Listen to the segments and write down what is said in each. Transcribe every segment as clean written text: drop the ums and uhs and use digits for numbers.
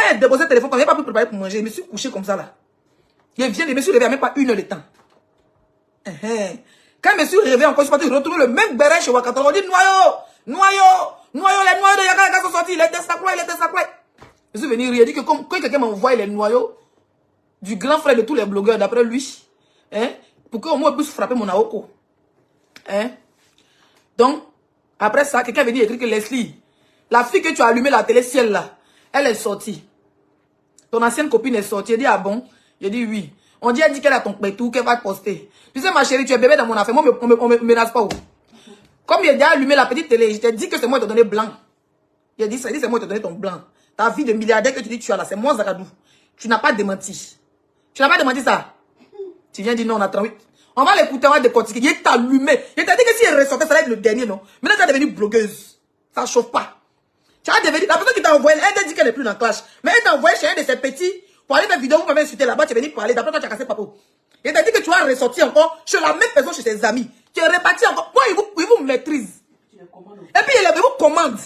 il a déposé le téléphone, quand il n'a pas pu préparer pour manger, je me suis couché comme ça là. Je viens, je me suis réveillé à même pas 1 heure de temps. Quand je me suis réveillé encore, je suis parti retrouver le même béret chez Wakatara. On dit noyau, noyau, noyau, les noyaux de Yaka sont sortis, il était sacré. Je suis venu rire, il dit que quand quelqu'un m'envoie les noyaux du grand frère de tous les blogueurs, d'après lui, pour qu'au moins puisse frapper mon Aoko. Donc, après ça, quelqu'un est venu écrire que Leslie, la fille que tu as allumé la télé ciel là, elle est sortie. Ton ancienne copine est sortie. Elle dit, ah bon? Je dis oui. Elle dit qu'elle a ton pétou, qu'elle va poster. Tu sais, ma chérie, tu es bébé dans mon affaire. Moi, on me menace pas. Comme j'ai déjà allumé la petite télé, je t'ai dit que c'est moi qui t'ai donné blanc. J'ai dit, c'est moi qui t'ai donné ton blanc. Ta vie de milliardaire que tu dis que tu as là, c'est moi, Zagadou. Tu n'as pas démenti. Tu n'as pas démenti ça. Tu viens dire non, on a 38. On va l'écouter, on va décortiquer. Il est allumé. Je t'ai dit que si elle ressortait, ça va être le dernier, non? Maintenant, tu es devenue blogueuse. Ça ne chauffe pas. Tu as devenu, la personne qui t'a envoyé, elle t'a dit qu'elle n'est plus dans Clash. Mais elle t'a envoyé chez un de ses petits pour aller faire vidéo, vous m'avez insulté là-bas, tu es venu parler. D'après toi, tu as cassé papo. Il t'a dit que tu vas ressortir encore chez la même personne, chez ses amis. Tu es réparti encore. Moi, il vous maîtrise. Et puis, il vous commande.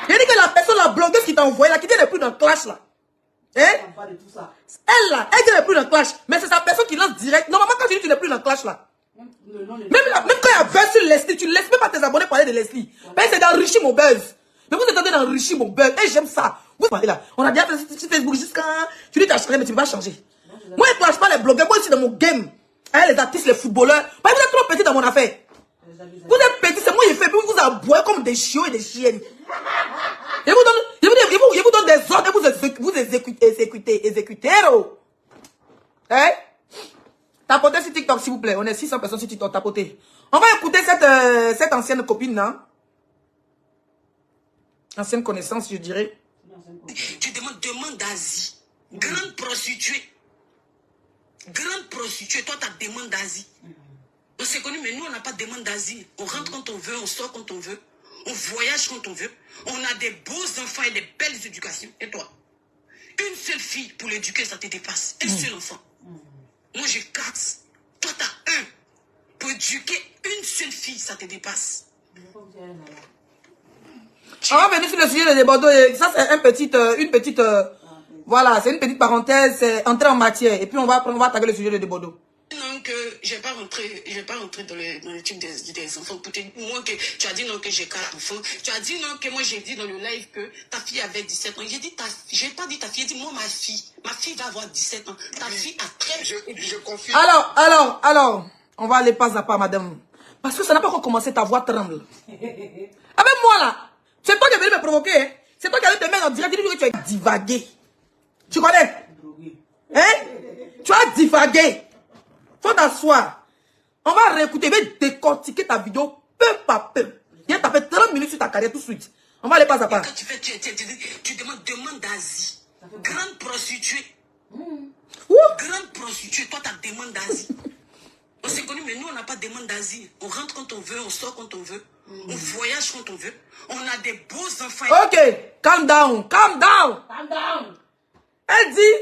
Il dit que la personne, la blogueuse qui t'a envoyé là, qui n'est plus dans Clash là. Elle là, elle n'est plus dans Clash. Mais c'est sa personne qui lance direct. Normalement, quand tu dis que tu n'es plus dans Clash là. Même quand il y a buzz sur Leslie, tu ne laisses même pas tes abonnés parler de Leslie. Mais c'est d'enrichir mon buzz. Mais vous êtes en train d'enrichir mon buzz. Et j'aime ça. Vous parlez là. On a déjà fait sur Facebook jusqu'à... Tu dis que tu as changé, mais tu ne peux pas changer. Moi, je ne clash pas les blogueurs. Moi, ici, dans mon game. Les artistes, les footballeurs. Vous êtes trop petits dans mon affaire. Vous êtes petits, c'est moi qui fais. Puis vous aboyez comme des chiots et des chiennes. Je vous donne des ordres et vous exécutez. Hein? Tapotez sur TikTok, s'il vous plaît. On est 600 personnes sur TikTok. Tapotez. On va écouter cette ancienne copine, là. Ancienne connaissance, je dirais. Tu demande d'Asie. Grande prostituée. Grande prostituée. Toi, tu demande d'Asie. On s'est connus, mais nous, on n'a pas de demande d'Asie. On rentre quand on veut, on sort quand on veut. On voyage quand on veut. On a des beaux enfants et des belles éducations. Et toi? Une seule fille pour l'éduquer, ça te dépasse. Un seul enfant. Moi, j'ai 4. Toi, tu as 1. Pour éduquer une seule fille, ça te dépasse. On va venir sur le sujet de Bordeaux. Ça, c'est une petite... voilà, c'est une petite parenthèse. C'est entrer en matière. Et puis, on va attaquer le sujet de Bordeaux. Non, que je vais pas rentrer dans le truc des enfants. Moi, que tu as dit non, que j'ai 4 enfants. Tu as dit non, que moi, j'ai dit dans le live que ta fille avait 17 ans. J'ai pas dit ta fille, j'ai dit moi, ma fille va avoir 17 ans. Ta fille a 13. Je confie. Alors, on va aller pas à pas, madame. Parce que ça n'a pas encore commencé, ta voix tremble. Avec moi, là, c'est toi qui es venu me provoquer. Hein? C'est toi qui as te mettre en direct, que tu as divagué. Tu connais? Hein? Tu as divagué. Faut t'asseoir. On va réécouter, je vais décortiquer ta vidéo peu par peu. Viens taper 30 minutes sur ta carrière tout de suite. On va aller pas à pas. Quand tu demandes d'Asie. Grande prostituée. Grande prostituée, toi, tu demande d'Asie. On s'est connus, mais nous, on n'a pas de demande d'Asie. On rentre quand on veut, on sort quand on veut. On voyage quand on veut. On a des beaux enfants. Ok, calm down. Elle dit,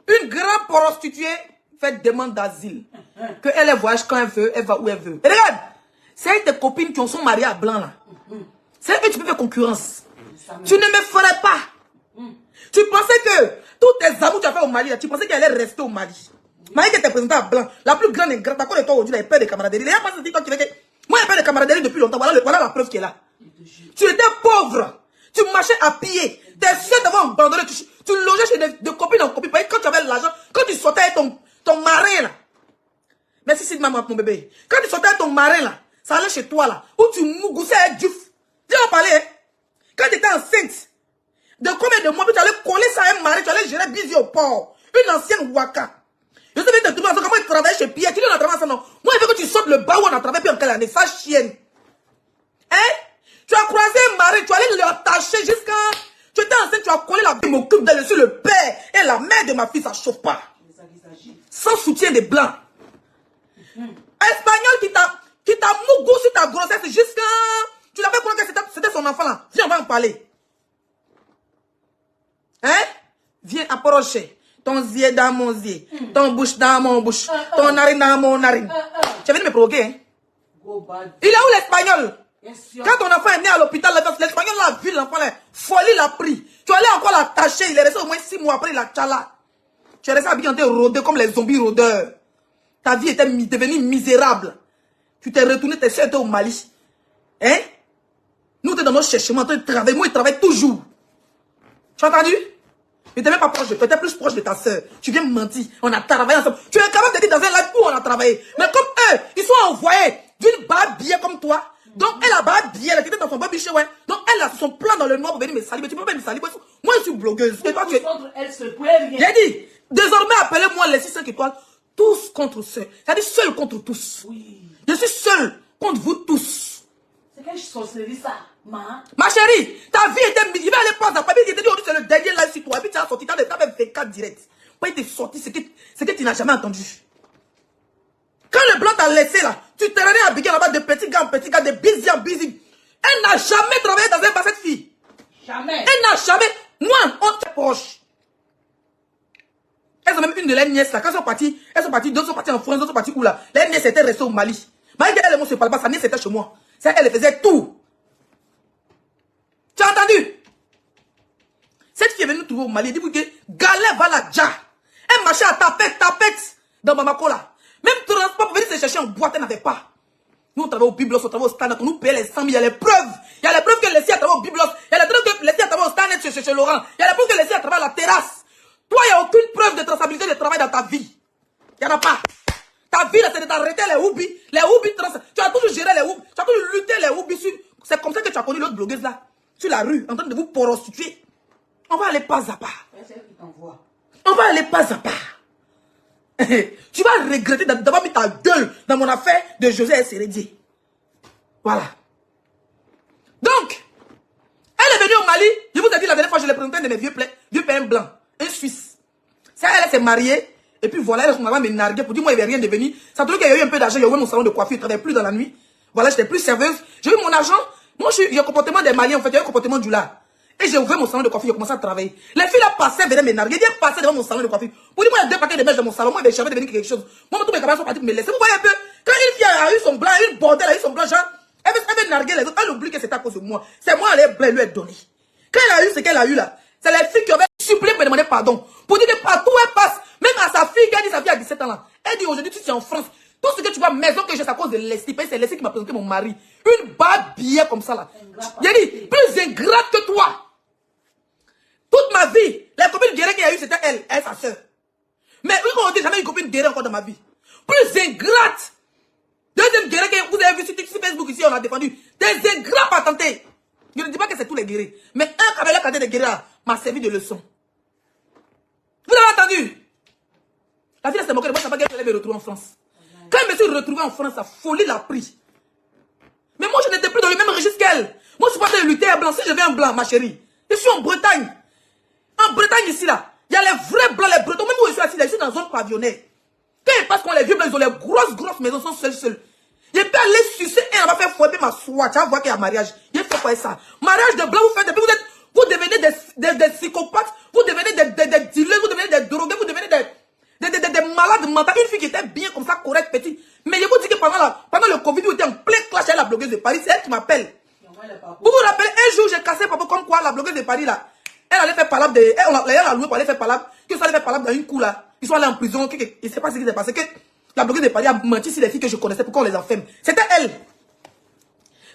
une grande prostituée fait demande d'asile. Que elle voyage quand elle veut, elle va où elle veut. Et regarde, c'est tes copines qui sont mariées à blanc là. C'est eux que tu peux faire concurrence. Tu ne me ferais pas. Tu pensais que tous tes amours que tu as fait au Mali, là, tu pensais qu'elle allait rester au Mali. Marie qui était présentée à blanc, la plus grande et grande, à quoi de toi aujourd'hui, elle a peur de camaraderie. Il n'y a pas dit toi qui fait que... Moi, j'ai peur de camaraderie depuis longtemps. Voilà la preuve qui est là. Tu étais pauvre. Tu marchais à pied. Tes soeurs t'avaient abandonné. Tu logeais chez des copines en copine. Quand tu avais l'argent, quand tu sortais avec ton marin là. Merci, c'est maman, mon bébé. Quand tu sortais avec ton marin là, ça allait chez toi là, où tu mougoussais avec Diouf. Viens en parler. Hein? Quand tu étais enceinte, de combien de mois, tu allais coller ça à un marin, tu allais gérer Bizi au port. Une ancienne Waka. Je sais bien comment il travaille chez Pierre. Tu dis on a travaillé ensemble. Moi, il veut que tu sortes le bas où on a travaillé, puis en quelle année, ça chienne. Hein? Tu as croisé un mari, tu allais l'attacher jusqu'à... Tu étais enceinte, tu as collé la vie, m'occupe d'elle, je suis le père et la mère de ma fille, ça chauffe pas. Sans soutien des blancs. Espagnol qui t'a mougou sur ta grossesse jusqu'à... Tu l'avais cru que c'était son enfant là. Viens, on va en parler. Hein? Viens, approcher. Ton zier dans mon zier. Ton bouche dans mon bouche. Ton narine dans mon narine. Tu es venu me provoquer, hein? Il est où l'espagnol? Quand ton enfant est né à l'hôpital, l'Espagnol l'a vu, l'enfant, folie l'a pris. Tu allais encore l'attacher, il est resté au moins 6 mois après, il a tchala. Tu es resté habillé en train de rôder comme les zombies rôdeurs. Ta vie était devenue misérable. Tu t'es retourné, tes soeurs étaient au Mali. Hein? Nous, t'es dans nos cherchements, en train de travailler. Moi, il travaille toujours. Tu as entendu? Tu n'étais même pas proche de toi, tu étais plus proche de ta soeur. Tu viens me mentir. On a travaillé ensemble. Tu es capable de dire dans un live où on a travaillé. Mais comme eux, ils sont envoyés d'une barbière comme toi. Donc, elle a barbière, elle était dans son babiche, ouais. Donc, elle a son plan dans le noir pour venir me salir. Mais tu peux pas me salir. Moi, je suis blogueuse. Et toi, tu es... J'ai dit, désormais, appelez-moi les 6 étoiles. Tous contre seul. C'est-à-dire seul contre tous. Oui. Je suis seul contre vous tous. C'est quelle sorcellerie ça, ma? Ma chérie, ta vie était... Il va aller pas à Paris. Il t'a dit, c'est le dernier live sur toi. Et puis tu as sorti, tu as fait 24 directs. Pas été sorti, c'est que tu n'as jamais entendu. Quand le blanc t'a laissé là, tu t'es rendu à Bigel là-bas de petits gars en petits gars, de busy en busy. Elle n'a jamais travaillé dans un bar, cette fille. Jamais. Elle n'a jamais... Moi, on est proche. Elles ont même une de leurs nièces là. Quand elles sont parties, d'autres sont parties en France, d'autres sont parties où là. Les nièces étaient restées au Mali. Malgré elle et moi se parle pas, sa nièce était chez moi. Ça, elle faisait tout. Tu as entendu? Cette fille est venue nous trouver au Mali. Elle dit que Galère va la dja. Elle marchait à tapette dans Bamako là. Même transport pour venir se chercher en boîte, elle n'avait pas. Nous on travaillait au Biblos, on travaillait au Standard, on nous payait les 100 000. Il y a les preuves. Il y a les preuves que les filles a travaillé au Biblos. Il y a les preuves que les filles a travaillé au Standard chez Laurent. Il y a les preuves que les filles a travaillé à la terrasse. Toi, il n'y a aucune preuve de traçabilité de travail dans ta vie. Il n'y en a pas. Ta vie, là, c'est de t'arrêter les hobbies. Les hobbies tu as toujours géré les hobbies. Tu as toujours lutté les hobbies. C'est comme ça que tu as connu l'autre blogueuse là. Sur la rue, en train de vous prostituer. On va aller pas à pas. On va aller pas à pas. Tu vas regretter d'avoir mis ta gueule dans mon affaire de José S. Héredier. Voilà. Donc, elle est venue au Mali. Je vous ai dit la dernière fois, je l'ai présenté un de mes vieux pères blancs. Un Suisse. Ça, elle s'est mariée. Et puis voilà, elle m'a me nargué pour dire, moi, il n'y avait rien devenu. Ça trouve qu'il y a eu un peu d'argent. Il y a eu mon salon de coiffure. Je ne travaillais plus dans la nuit. Voilà, j'étais plus serveuse. J'ai eu mon argent. Moi, il y a un comportement des Maliens, en fait. Il y a un comportement du là. Et j'ai ouvert mon salon de coiffure. J'ai commencé à travailler. Les filles là passaient, venaient me narguer. Elles passaient devant mon salon de coiffure. Pour dire, moi, il y a 2 paquets de mèches dans mon salon. Moi, je vais devenir quelque chose. Moi, tous mes camarades sont partis pour me laisser. Vous voyez un peu, quand une fille a eu son blanc, une bordel a eu son blanc, genre, elle veut narguer les autres. Elle oublie que c'est à cause de moi. C'est moi, elle est lui a donné. Quand elle a eu ce qu'elle a eu là, c'est les filles qui avaient supplié pour me demander pardon. Pour dire que partout où elle passe, même à sa fille, qui a dit sa fille à 17 ans là, elle dit aujourd'hui, tu es en France. Tout ce que tu vois, maison que j'ai, c'est à cause de Leslie. C'est Leslie qui m'a présenté mon mari. Une barbière comme ça là. Il a dit, plus ingrate que toi. Toute ma vie, les copines guerrières qu'il y a eu, c'était elle sa soeur. Mais oui, on dit jamais une copine guerrière encore dans ma vie. Plus ingrate. Deuxième guerrière que vous avez vu sur Facebook ici, on a défendu. Des ingrats patentés. Je ne dis pas que c'est tous les guerriers. Mais un cavalier cadet de guerrière m'a servi de leçon. Vous avez entendu? La fille s'est moquée de moi, je ne savais pas qu'elle allait me retrouver en France. Quand je me suis retrouvé en France, la folie l'a pris. Mais moi, je n'étais plus dans le même registre qu'elle. Moi, je suis pas en train de lutter à blanc. Si je vais en blanc, ma chérie, je suis en Bretagne. En Bretagne, ici, là, il y a les vrais blancs, les bretons. Même où je suis assis, là, je suis dans une zone pavillonnaire. Parce qu'on les vieux blancs, ils ont les grosses maisons, sont seuls. Je peux aller sucer et on va faire fouetter ma soie. Tu vas voir qu'il y a mariage. Il faut faire ça. Mariage de blanc, vous faites, vous devenez des psychopathes, vous devenez des dealers, vous devenez des drogués, vous devenez des malades mentaux. Une fille qui était bien comme ça, correcte, petite. Mais je vous dis que pendant le Covid, vous étiez en plein clash avec la blogueuse de Paris. C'est elle qui m'appelle. Vous vous rappelez, un jour, j'ai cassé papa comme quoi la blogueuse de Paris là. Elle allait faire palabre elle a loué pour aller faire palabre. Que ça allait faire palabre dans une cour là. Ils sont allés en prison. Il ne sait pas ce qui s'est passé. Que la blogueuse de Paris a menti sur les filles que je connaissais pour qu'on les enferme. C'était elle.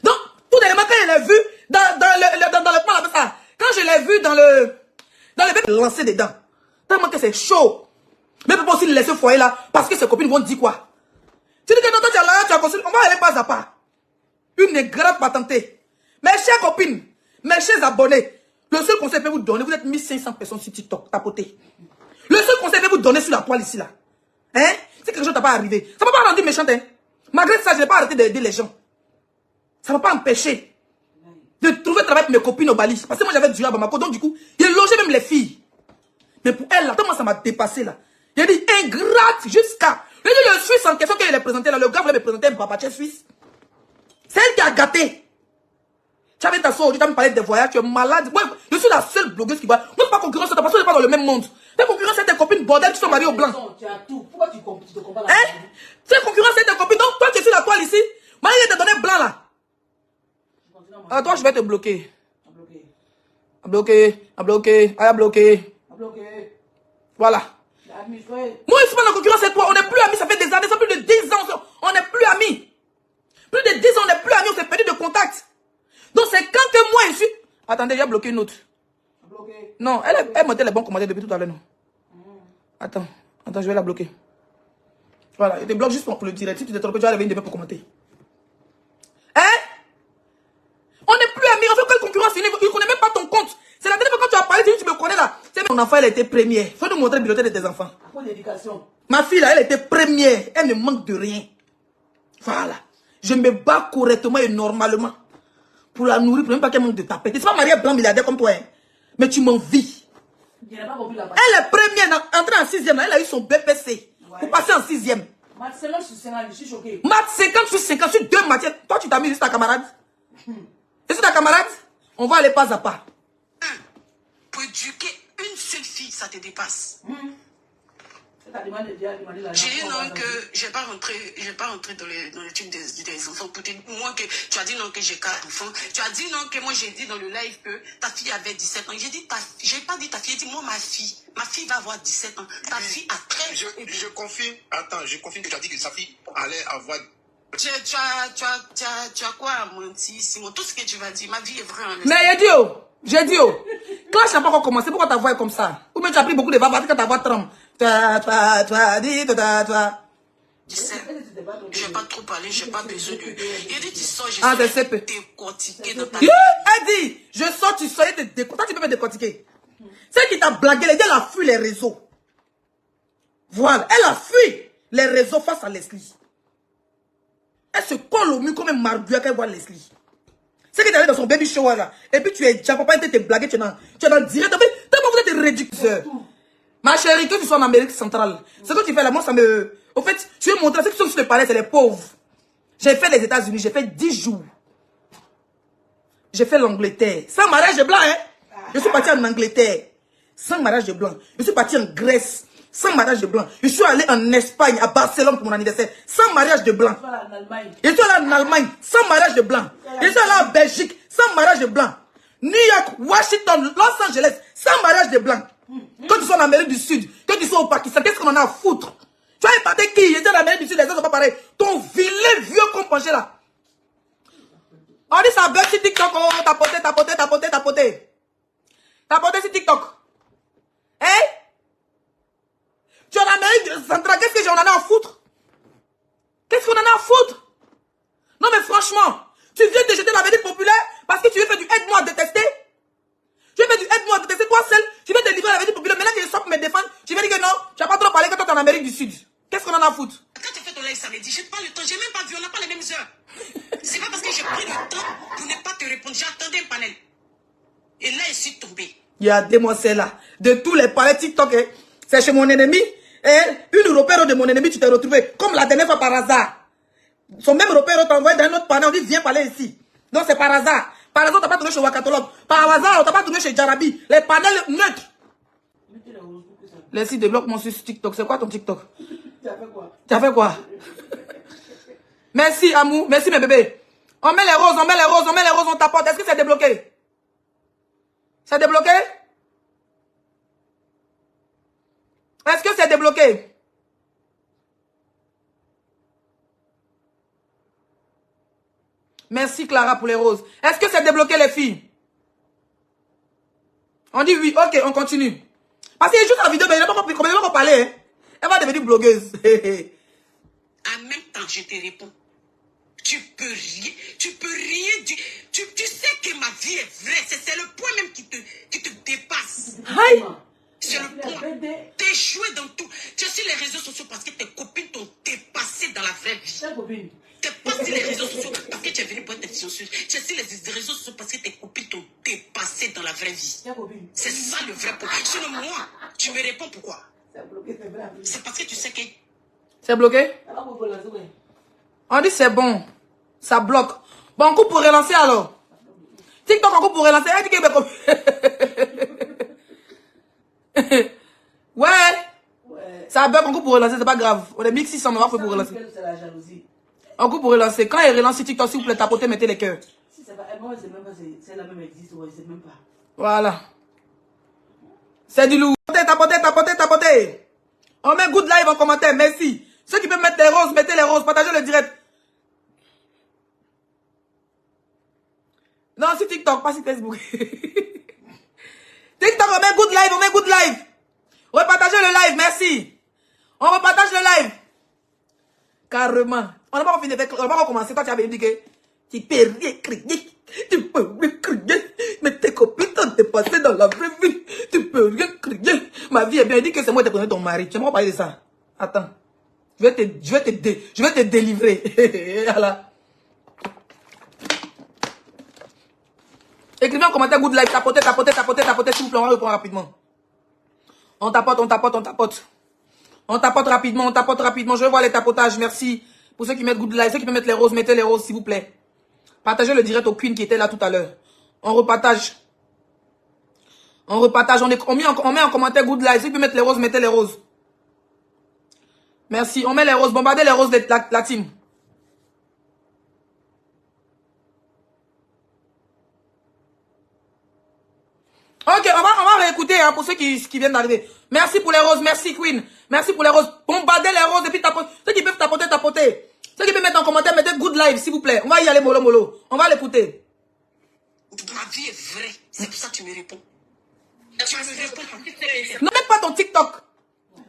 Donc, tout élément, quand je l'ai vu dans le plan, ça. Quand je l'ai vu dans le bec lancé dedans. Tellement que c'est chaud. Mais peut pas aussi le laisser au foyer là. Parce que ses copines vont dire quoi? Tu dis que non, toi tu as là, tu as construit. On va aller pas à pas. Une grande patentée. Mes chères copines, mes chers abonnés, le seul conseil que je peux vous donner, vous êtes 1500 personnes sur TikTok, tapoté. Le seul conseil que je peux vous donner sur la toile ici là. Hein? C'est quelque chose qui n'a pas arrivé. Ça ne m'a pas rendu méchante. Hein? Malgré ça, je n'ai pas arrêté d'aider les gens. Ça ne m'a pas empêché de trouver travail pour mes copines au Bali. Parce que moi j'avais du à Bamako. Donc du coup, il logeait même les filles. Mais pour elle là, tellement ça m'a dépassé là. Il a dit ingrate jusqu'à. Le Suisse en question qu'il est présenté là, le gars voulait me présenter un papaché suisse. C'est elle qui a gâté. Tu avais ta soeur, tu as me parlé des voyages, tu es malade. Moi, je suis la seule blogueuse qui va. Moi, pas concurrence, parce que je n'est pas dans le même monde. Tes concurrence, c'est tes copines bordel qui sont mariées au blanc. Tu as tout. Pourquoi tu te compares hein? Tes concurrence, c'est tes copines. Donc, toi, tu es sur la toile ici. Marie, il t'a donné blanc là. Toi, je vais te bloquer. Bloqué. Bloqué. Ah, bloqué. Bloqué. Voilà. Administré. Moi, je suis pas en concurrence avec toi. On n'est plus amis. Ça fait des années. Ça fait plus de 10 ans. On n'est plus amis. Plus de 10 ans, on n'est plus amis. On s'est perdu de contact. Donc, c'est quand que moi, je suis... Attendez, j'ai bloqué une autre. Bloqué. Non, elle mettait les bons commentaires depuis tout à l'heure, non. Attends, je vais la bloquer. Voilà, je te bloque juste pour le direct. Si tu te trompes, tu vas lever une demi pour commenter. Hein? On n'est plus amis. On fait quelle concurrence? Il ne connaît même pas ton compte. C'est la dernière fois quand tu as parlé, tu me connais là. Mon enfant, elle était première. Faut nous montrer le bulletin de tes enfants. Pour l'éducation. Ma fille là, elle était première. Elle ne manque de rien. Voilà. Je me bats correctement et normalement. Pour la nourrir, pour même pas qu'elle manque de tapette. C'est pas Maria Blanc milliardaire comme toi, hein. Mais tu m'envies. Je n'ai pas compris la base. Elle est première, entrée en 6e. Elle a eu son BPC. Ouais. Pour passer en 6e. Maths 50 sur 50, je suis choqué. Maths 50 sur 50 sur 2 matières. Toi, tu t'as mis juste ta camarade. Et c'est ta camarade? On va aller pas à pas. Pour éduquer une seule fille, ça te dépasse. J'ai dit non que je vais pas rentrer dans les trucs des enfants. Pour moi que tu as dit non que j'ai 4 enfants. Tu as dit non que moi j'ai dit dans le live que ta fille avait 17 ans. J'ai pas dit ta fille, j'ai dit moi ma fille va avoir 17 ans. Ta fille a 13 ans. Je confirme, je confirme que tu as dit que sa fille allait avoir... Tu as quoi à mentir, Simon? Tout ce que tu vas dire, ma vie est vraie. Mais j'ai dit, clash n'a pas encore commencé. Pourquoi ta voix est comme ça? Ou bien tu as pris beaucoup de vapeur quand ta voix tremble. Toi. Tu sais, je vais pas trop parler, j'ai pas besoin de... Il dit, tu sors, je sais suis décortiqué dans ta... Elle dit, je sors, tu sors, tu peux me décortiquer. Celle qui t'a blagué, elle a fui les réseaux. Voilà, elle a fui les réseaux face à Leslie. Elle se colle au mur comme un marguerite quand elle voit Leslie. C'est que tu es allé dans son baby shower là. Et puis tu es déjà, papa, il te blagué, tu es dans direct. T'as pas vous êtes ridicule. Ma chérie, que tu sois en Amérique centrale, ce que tu fais là, moi ça me... Au fait, tu veux montrer, ceux qui sont sur le palais, c'est les pauvres. J'ai fait les États-Unis, j'ai fait 10 jours. J'ai fait l'Angleterre. Sans mariage de blanc, hein. Je suis parti en Angleterre. Sans mariage de blanc. Je suis parti en Grèce. Sans mariage de blanc. Je suis allé en Espagne, à Barcelone pour mon anniversaire. Sans mariage de blanc. Je suis allé en Allemagne. Sans mariage de blanc. Je suis allé en Belgique. Sans mariage de blanc. New York, Washington, Los Angeles. Sans mariage de blanc. Quand tu sois en Amérique du Sud, quand tu sois au Pakistan, qu'est-ce qu'on en a à foutre? Tu vas épater qui? J'étais en Amérique du Sud, les gens sont pas pareils. Ton vilain vieux con penché là. On dit ça bug sur TikTok. Oh, tapoter. Tapoter sur TikTok. Hein? Tu es en Amérique centrale, qu'est-ce que j'en ai à foutre? Qu'est-ce qu'on en a à foutre? Non mais franchement, tu viens de jeter la vedette populaire parce que tu veux faire du aide-moi à détester? Tu veux faire du aide-moi à détester toi seul? Tu veux te livrer la vedette populaire, maintenant que je sors pour me défendre, tu veux dire que non, tu n'as pas trop parlé quand tu es en Amérique du Sud. Qu'est-ce qu'on en a à foutre? Quand tu fais ton live samedi, j'ai pas le temps, j'ai même pas vu, on n'a pas les mêmes heures. C'est pas parce que j'ai pris le temps pour ne pas te répondre, j'attendais un panel. Et là, je suis tombée. Il y a des moisselles là, de tous les palais TikTok, hein. C'est chez mon ennemi. Et une repère de mon ennemi, tu t'es retrouvé. Comme la dernière fois par hasard. Son même repère t'a envoyé dans un autre panel, on dit viens parler ici. Donc c'est par hasard. Par hasard, t'as pas tourné chez Wakatolog. Par hasard, t'as pas tourné chez Jarabi. Les panels neutres. Laisse-y, débloque mon sur TikTok. C'est quoi ton TikTok? Tu as fait quoi? Tu as fait quoi? Merci, Amou. Merci, mes bébés. On met les roses, on tapote. Est-ce que c'est débloqué? C'est débloqué? Est-ce que c'est débloqué? Merci Clara pour les roses. Est-ce que c'est débloqué les filles? On dit oui. Ok, on continue. Parce qu'il y a juste la vidéo, mais il n'a pas compris. Comment il va parler, hein? Elle va devenir blogueuse. En même temps, je te réponds. Tu peux rien dire. Tu sais que ma vie est vraie. C'est le point même qui te dépasse. Aïe. C'est le point. T'es joué dans tout. Tu es sur les réseaux sociaux parce que tes copines t'ont dépassé dans la vraie vie. T'es pas sur les réseaux sociaux parce que tu es venu pour être influenceuse. Tu es sur les réseaux sociaux parce que tes copines t'ont dépassé dans la vraie vie. C'est ça le vrai point. Sinon moi, tu me réponds pourquoi? C'est parce que tu sais que... C'est bloqué? On dit c'est bon. Ça bloque. Bon, on coupe pour relancer alors. TikTok, on coupe pour relancer. Elle dit que... Ouais. Ça bug, on coupe pour relancer, c'est pas grave. On est 1600, on va faire pour relancer. C'est la jalousie. On coupe pour relancer. Quand il relance TikTok, s'il vous plaît, tapotez, mettez les cœurs. Si C'est pas, moi, c'est même pas, c'est la même existe, ouais, c'est même pas. Voilà. C'est du lourd. Tapotez. On met good live en commentaire, merci. Ceux qui peuvent mettre les roses, mettez les roses, partagez le direct. Non, c'est TikTok, pas sur Facebook. TikTok, on met good live. Repartagez le live, merci. On repartage le live. Carrément. On n'a pas fini, on va recommencer. Toi, tu avais dit que tu peux rien crier. Tu peux rien crier. Mais tes copines t'ont dépassé dans la vraie vie. Tu peux rien crier. Ma vie est bien. Dit que c'est moi qui t'ai pris ton mari. Tu m'as parlé de ça. Attends. Je vais te délivrer. Voilà. Écrivez en commentaire good live. Tapotez, s'il vous plaît. On va répondre rapidement. On tapote. On tapote rapidement. Je veux voir les tapotages. Merci. Pour ceux qui mettent good live, ceux qui peuvent mettre les roses, mettez les roses, s'il vous plaît. Partagez le direct au Queen qui était là tout à l'heure. On repartage. On met en commentaire good live. Ceux qui peuvent mettre les roses, mettez les roses. Merci. On met les roses. Bombardez les roses de la team. Ok, on va réécouter hein, pour ceux qui viennent d'arriver. Merci pour les roses, merci Queen. Merci pour les roses. Bombardez les roses et puis tapoter. Ceux qui peuvent tapoter. Ceux qui peuvent mettre en commentaire, mettez good live s'il vous plaît. On va y aller mollo. On va l'écouter. Ma vie est vraie. C'est pour ça que tu me réponds. Tu me réponds. Ne mets pas ton TikTok.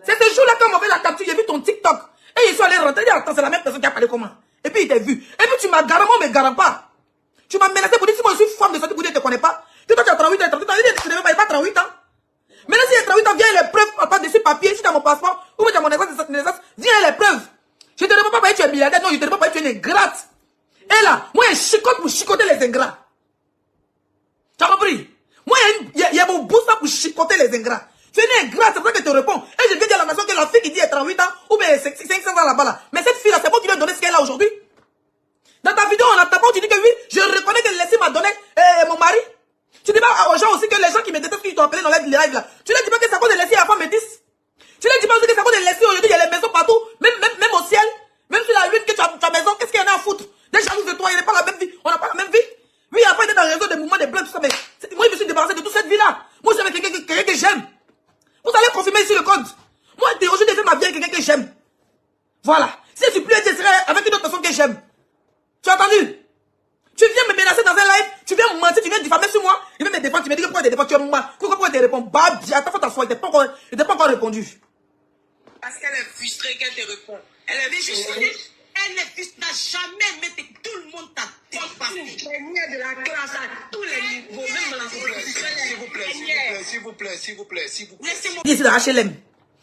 C'est ce jour-là quand on fait la capture, j'ai vu ton TikTok. Et je suis allé rentrer. Attends, c'est la même personne qui a parlé comment. Et puis il t'a vu. Et puis tu m'as garé, moi, mais garant pas. Tu m'as menacé pour dire si moi je suis femme de santé pour dire que tu ne connais pas. Que toi tu as 38 ans, tu ne pas 38 ans. Maintenant si il y a 38 ans, viens les preuves, papa, dessus papier, si tu as mon passeport, ou tu as mon naissance, viens les preuves. Je te demande pas que tu es milliardaire, non, je te demande pas que tu es une ingrate. Et là, moi je chicote pour chicoter les ingrats. Tu as compris? Moi il y a mon boussin pour chicoter les ingrats. Tu es une ingrate, c'est pour ça que je te réponds. Et je viens dire à la nation que la fille qui dit elle a 38 ans, ou bien 500 ans là-bas là. Mais cette fille là, c'est moi qui lui ai donné ce qu'elle a aujourd'hui. Dans ta vidéo, on a tapé, tu dis que oui, je reconnais que Leslie m'a donné mon mari. Tu dis pas aux gens aussi que les gens qui me détestent, qui t'ont appelé dans les lives là. Tu leur dis pas que c'est à cause de Leslie à la femme métisse. Tu leur dis pas aussi que c'est à cause de Leslie aujourd'hui, il y a les maisons partout, même au ciel. Même sur la lune que tu as maison, qu'est-ce qu'il y en a à foutre? Des jalouses de toi, il n'est pas la même vie. On n'a pas la même vie. Oui, après, il est dans le réseau des mouvements des blancs, tout ça, mais moi, je me suis débarrassé de toute cette vie-là. Moi, j'avais quelqu'un que j'aime. Vous allez confirmer ici le code. Moi, aujourd'hui, j'ai fait ma vie avec quelqu'un que j'aime. Voilà. Si je suis plus, je serai avec une autre personne que j'aime. Tu as entendu? Tu viens me menacer dans un live, tu viens me mentir, tu viens diffamer sur moi, il vient me défendre, tu me dis que pourquoi tu défends, tu es moi. Pourquoi tu réponds? Bah, bien, ta faute à soi, il t'est pas encore répondu. Parce qu'elle est frustrée qu'elle te répond. Elle est frustrée. Elle est frustrée, n'a jamais mis tout le monde t'a dépassé. Les niais de la classe à tous les niveaux, même dans la S'il vous plaît. Laissez-moi. Ici dans HLM.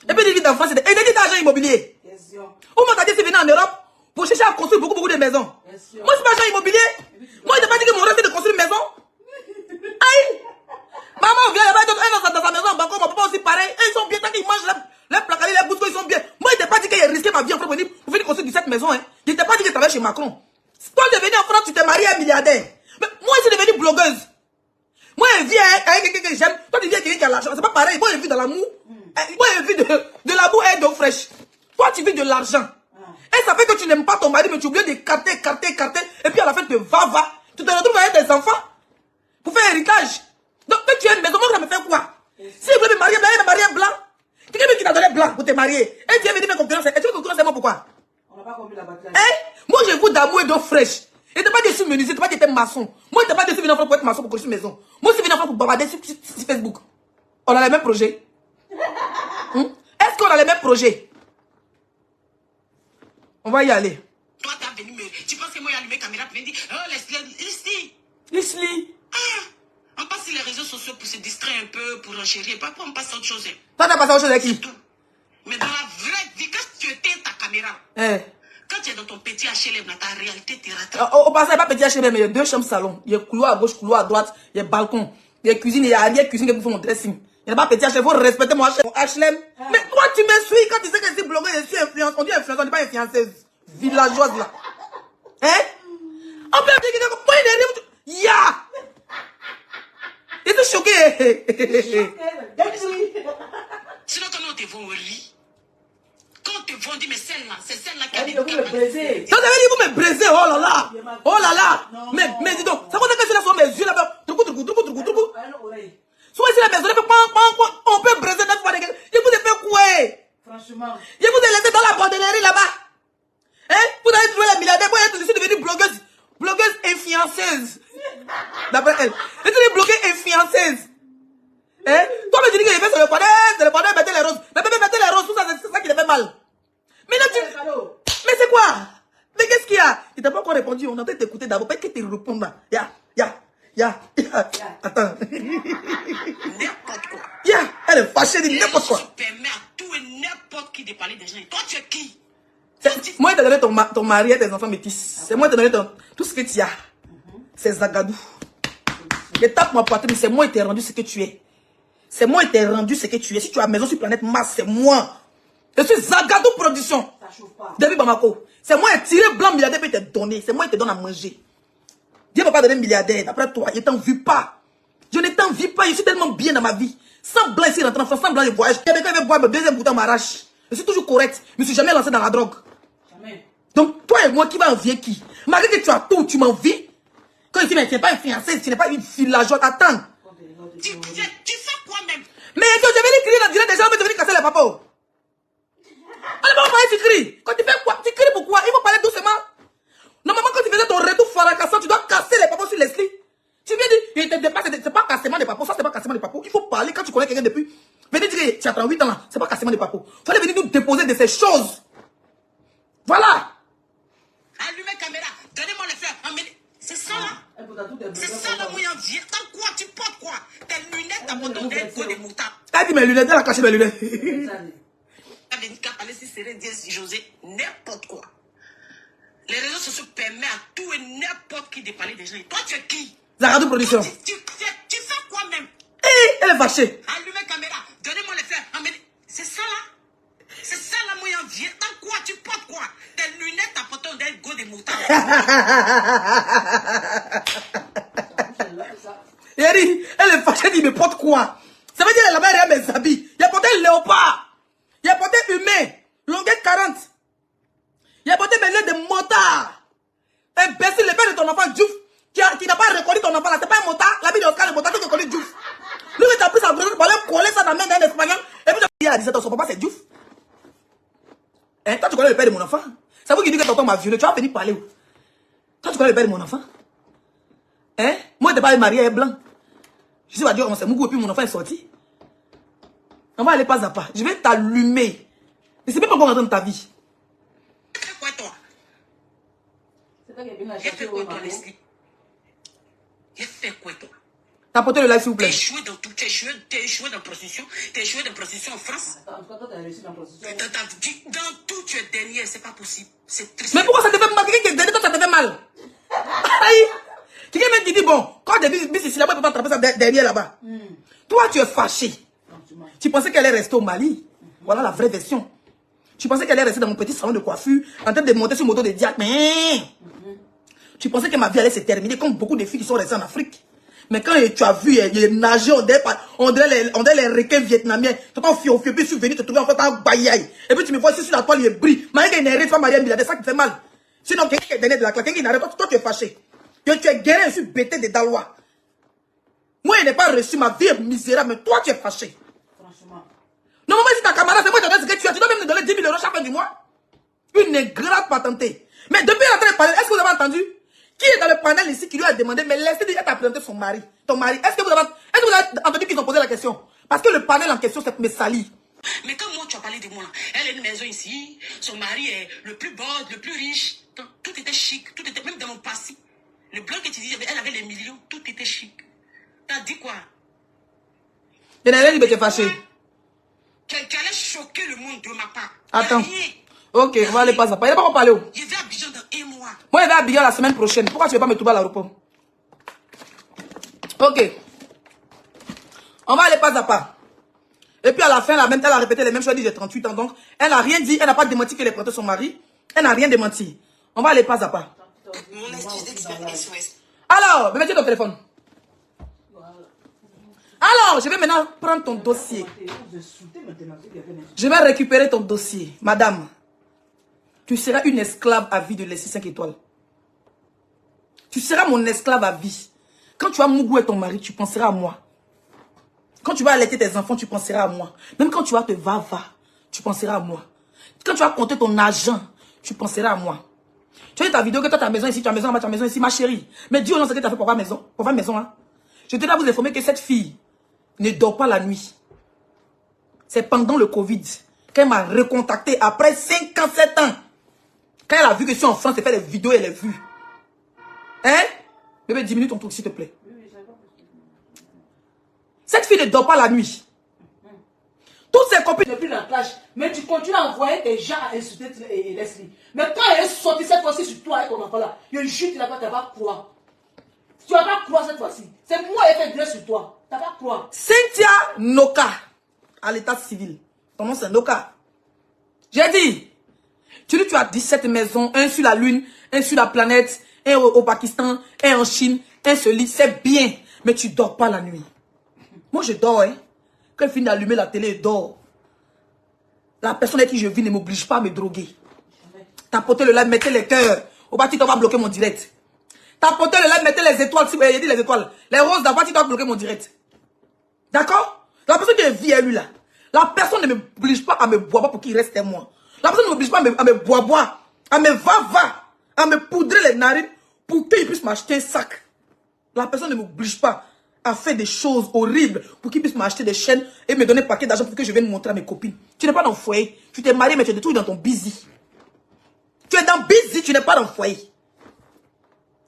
Et puis, il dit d'enfant, c'est des agents immobiliers. Où m'as dit, c'est venu en Europe pour chercher à construire beaucoup de maisons. Moi, je suis pas agent immobilier. Moi, je n'ai pas dit que mon rêve, c'est de construire une maison. Aïe! Maman vient là-bas, dans sa maison, en balcon, mon papa aussi pareil. Et ils sont bien, tant qu'ils mangent les placardis, les bouts, ils sont bien. Moi, je n'ai pas dit qu'il a risqué ma vie en France pour venir construire cette maison. Hein. Je n'ai pas dit que je travaillais chez Macron. Toi, tu es venu en France, tu t'es marié à un milliardaire. Mais moi, je suis devenue blogueuse. Moi, je vis avec quelqu'un que j'aime. Toi, tu vis avec quelqu'un qui a l'argent. C'est pas pareil. Moi, je vis dans l'amour. Moi, je vis de l'amour et d'eau fraîche. Toi, tu vis de l'argent. Et ça fait que tu n'aimes pas ton mari, mais tu oublies de carter. Et puis à la fin, tu va. Tu te retrouves avec tes enfants pour faire héritage. Donc, quand tu as une maison, moi, ça me fait quoi? Si vous voulez me marier blanc, il me marier blanc. Quelqu'un qui t'a donné blanc pour te marier. Et tu viens me dire mes concurrences. Et tu veux concurrencer moi pourquoi? On n'a pas compris la bataille. Moi, je veux d'amour et d'eau fraîche. Et t'es pas déçu menuisier, t'es pas déçu maçon. Moi, t'es pas déçu venir en France pour être maçon pour construire une maison. Moi, je suis venu en France pour bavarder sur Facebook. On a les mêmes projets. Est-ce qu'on a les mêmes projets? On va y aller. Toi, t'as venu me. Tu penses que moi, j'ai allumé la caméra pour venir dire oh, Leslie. On passe sur les réseaux sociaux pour se distraire un peu, pour enchérir. Pas pour on passe à autre chose. Toi, t'as passé autre chose avec qui? Mais dans la vraie vie, quand tu éteins ta caméra, quand tu es dans ton petit HLM, dans ta réalité, tu es raté. Au passage, il n'y a pas petit HLM, mais il y a 2 chambres salon. Il y a couloir à gauche, couloir à droite. Il y a balcon. Il y a cuisine, il y a arrière-cuisine qui font mon dressing. Il n'y a pas petit HLM. Il faut respecter mon HLM. Mais toi, tu me suis quand tu sais que je suis blogueur, je suis influenceuse. On dit influenceuse, on n'est pas influenceuse. Villageoise là. On peut dire que moi, il est arrivé. Ya! J'étais choqué. Sinon, quand on te vend au riz, quand on te vend, on dit mais celle-là, c'est celle-là qui a dit vous me brisez. Ça veut dire que vous me brisez. Oh là là. Mais dis donc, ça veut dire sur mes yeux là-bas. Souvent ici la maison, on peut briser 9 fois de gueule. Je vous ai fait quoi? Franchement. Je vous ai laissé dans la bordellerie là-bas. Hein? Vous avez trouvé la milliardaire, vous êtes aussi devenue blogueuse influenceuse. D'après elle. Vous êtes blogueuse influenceuse. Hein? Toi, tu dis que j'ai fait sur le panneau, mettez les roses. Mais bébé, mettez les roses, tout ça, c'est ça qui les fait mal. Mais là, mais c'est quoi? Mais qu'est-ce qu'il y a? Il t'a pas encore répondu, on a peut-être t'écouter d'abord, peut-être que tu réponds là. Attends. N'importe quoi. Elle est fâchée, dit n'importe quoi. Tu permets à tout et n'importe qui de parler des gens. Et toi, tu es qui? Moi, je t'ai donné ton mari et tes enfants métis. C'est moi qui t'ai donné tout ce que tu as. C'est Zagadou. Je tape ma poitrine, c'est moi qui t'ai rendu ce que tu es. C'est moi qui t'ai rendu ce que tu es. Si tu as maison sur planète Mars, c'est moi. Je suis Zagadou Production. Ça chauffe pas. David Bamako. C'est moi qui ai tiré blanc milliardaire pour te donner. C'est moi qui te donne à manger. Dieu ne va pas donner milliardaire. D'après toi, je ne t'envie pas. Je ne t'envie pas. Je suis tellement bien dans ma vie. Sans blanc ici, rentrant en France, sans blanc, je voyage. Il y a des gens qui veulent boire, le deuxième bouton m'arrache. Je suis toujours correct. Je ne me suis jamais lancé dans la drogue. Jamais. Donc, toi et moi, qui va envier qui? Malgré que tu as tout, tu m'envies. Quand il dit, mais tu n'es pas une fiancée, tu n'es pas une villageoise. Attends. Tu fais quoi même? Mais je vais aller crier dans direct des gens, mais tu vas casser les papas. On ne va pas parler, tu cries. Quand tu fais quoi? Tu cries pourquoi? Il faut parler doucement. Normalement, quand tu faisais ton retour fracassant, tu dois casser les papas sur Leslie. Tu viens dire, il te dépasse, c'est pas cassement des papas, ça c'est pas cassement des papas. Il faut parler quand tu connais quelqu'un depuis. Venez dire que tu as 38 ans là, c'est pas cassement des papas. Il fallait venir nous déposer de ces choses. Voilà. Allumez la caméra, donnez-moi les fleurs. C'est ça là? C'est ça là, moi, en vie. T'as quoi? Tu portes quoi? Tes lunettes, ta moto, des go des moutards. Elle dit mes lunettes, elle a caché mes lunettes. T'as des cas, allez, si c'est Dieu, si José, n'importe quoi. Les réseaux sociaux permettent à tout et n'importe qui de parler des gens. Et toi, tu es qui? Zagadou Production. Tu fais quoi même? Elle est fâchée. Allumez la caméra, donnez-moi les fleurs. C'est ça là? C'est ça là, moi, en vie. T'as quoi? Tu portes quoi? Tes lunettes, ta moto, des go des moutards. Elle est fâchée, elle dit, mais porte quoi? Ça veut dire qu'elle a rien mes habits. Il a porté le léopard. Il a porté humain. Longueur 40. Il a porté mes lunettes de motard. Imbécile, le père de ton enfant, Diouf, qui n'a pas reconnu ton enfant là. C'est pas un motard. La vie d'Oscar, le motard, qui reconnaît Diouf. Lui, il t'a pris sa brûlure pour aller coller ça dans la main d'un espagnol. Et puis, il a 17 ans, son papa, c'est Diouf. Hein? Toi, tu connais le père de mon enfant? C'est vous qui dites que tonton m'a violé. Tu vas venir parler où? Toi, tu connais le père de mon enfant? Hein? Moi, je n'étais pas marié, elle est blanc. Je sais pas dire comment c'est Mougou et puis mon enfant est sorti. On va aller pas à pas. Je vais t'allumer. Je ne sais même pas comment rentrer dans ta vie. Tu fais quoi toi? C'est pas qu'il y a bien la J'ai fait quoi toi, chercher Leslie? J'ai fait quoi toi? T'as porté le live, s'il vous T'as plaît. échoué dans tout. T'as échoué dans la prostitution. T'as échoué dans la prostitution en France. En tout cas, toi, t'as réussi dans la prostitution. Dans tout, tu es dernier. C'est pas possible. C'est triste. Mais pourquoi ça te fait mal? Quelqu'un qui est derrière toi, ça te fait mal. Aïe. Quelqu'un même qui dit, bon, quand David ici là-bas, il peut pas attraper ça derrière là-bas. Toi, tu es fâché. Tu pensais qu'elle allait rester au Mali. Voilà la vraie version. Tu pensais qu'elle allait rester dans mon petit salon de coiffure, en train de monter sur moto de diacre. Mais tu pensais que ma vie allait se terminer comme beaucoup de filles qui sont restées en Afrique. Mais quand tu as vu, il nageait, on dirait les requins vietnamiens. Tu t'en fies, puis je suis venu te trouver en fait en baïaï. Et puis tu me vois ici sur la toile, il brille. Malgré qu'il n'est pas marié, il a des sacs qui fait mal. Sinon, quelqu'un qui est donné de la claque, quelqu'un qui n'arrête pas, toi tu es fâché. Tu es guéri, je suis bêté de Dalois. Moi, je n'ai pas reçu ma vie misérable, mais toi tu es fâché. Franchement. Normalement, si ta camarade, c'est moi qui te donne ce que tu as. Tu dois même me donner 10 000 € chaque fin du mois. Une ingrate patentée. Mais depuis la train de parler, est-ce que vous avez entendu? Qui est dans le panel ici qui lui a demandé, mais laissez dire, elle t'a présenté son mari, ton mari. Est-ce que vous avez entendu qu'ils ont posé la question? Parce que le panel en question, c'est me salit. Mais quand moi, tu as parlé de moi, elle a une maison ici, son mari est le plus beau, le plus riche. Tout était chic, tout était, même dans mon passé. Le blanc que tu disais, elle avait les millions, tout était chic. T'as dit quoi? Je n'ai rien dit, mais tu es fâché. Qui allait choquer le monde de ma part. Attends. Rien. Ok, on va aller pas à pas. Il n'y a pas qu'on parler où? Je vais à Abidjan dans 1 mois. Moi, je vais à Abidjan la semaine prochaine. Pourquoi tu ne veux pas me trouver à l'aéroport? Ok. On va aller pas à pas. Et puis à la fin, elle a répété les mêmes choses. Elle dit j'ai 38 ans. Donc, elle n'a rien dit. Elle n'a pas démenti qu'elle ait présenté son mari. Elle n'a rien démenti. On va aller pas à pas. Mon SOS. Alors, mettez ton téléphone. Alors, je vais maintenant prendre ton dossier. Je vais récupérer ton dossier. Madame, tu seras une esclave à vie de Leslie 5 étoiles. Tu seras mon esclave à vie. Quand tu vas mougou avec ton mari, tu penseras à moi. Quand tu vas allaiter tes enfants, tu penseras à moi. Même quand tu vas te va, tu penseras à moi. Quand tu vas compter ton argent, tu penseras à moi. Tu as vu ta vidéo que toi, ta maison ici, tu as maison là-bas, tu as maison ici, ma chérie. Mais dis au nom ce que tu as fait pour avoir maison. Pour avoir maison, hein. Je te dois vous informer que cette fille ne dort pas la nuit. C'est pendant le Covid qu'elle m'a recontacté après 57 ans. Quand elle a vu que je suis en France, elle fait des vidéos, elle a vu. Hein? Bébé, diminue ton truc, s'il te plaît. Cette fille ne dort pas la nuit. Toutes ses copines... Depuis la plage, mais tu continues à envoyer tes gens à insulter Leslie. Mais quand elle est sortie cette fois-ci sur toi avec ton enfant là, je jure que tu vas pas croire. Tu vas pas croire cette fois-ci. C'est moi qui ai fait grâce sur toi. Tu vas pas croire. Cynthia Noka, à l'état civil. Ton nom c'est Noka. J'ai dit, tu dis tu as 17 maisons, un sur la lune, un sur la planète, un au Pakistan, un en Chine, un sur l'île, c'est bien. Mais tu dors pas la nuit. Moi je dors, hein. Quand elle finit d'allumer la télé, elle dort. La personne avec qui je vis ne m'oblige pas à me droguer. Tapotez le live, mettez les cœurs. Au bas, tu dois bloquer mon direct. Tapotez le live, mettez les étoiles. Si vous avez dit les étoiles, les roses d'avant, tu dois bloquer mon direct. D'accord? La personne qui vit à lui là, la personne ne m'oblige pas à me boire pour qu'il reste à moi. La personne ne m'oblige pas à me boire, à me va, à me poudrer les narines pour qu'il puisse m'acheter un sac. La personne ne m'oblige pas à faire des choses horribles pour qu'il puisse m'acheter des chaînes et me donner un paquet d'argent pour que je vienne montrer à mes copines. Tu n'es pas dans le foyer. Tu t'es marié, mais tu es toujours dans ton busy. Tu es dans busy, tu n'es pas dans le foyer.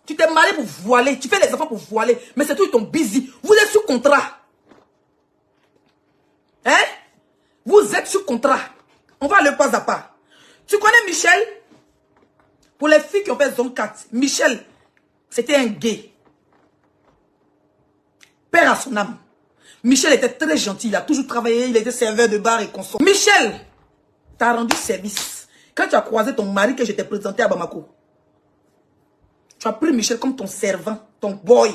Tu t'es marié pour voiler. Tu fais les enfants pour voiler. Mais c'est tout ton busy. Vous êtes sous contrat. Hein? Vous êtes sous contrat. On va aller pas à pas. Tu connais Michel? Pour les filles qui ont fait zone 4, Michel, c'était un gay. Père à son âme. Michel était très gentil. Il a toujours travaillé. Il était serveur de bar et consort. Michel, t'as rendu service. Quand tu as croisé ton mari que je t'ai présenté à Bamako, tu as pris Michel comme ton servant, ton boy.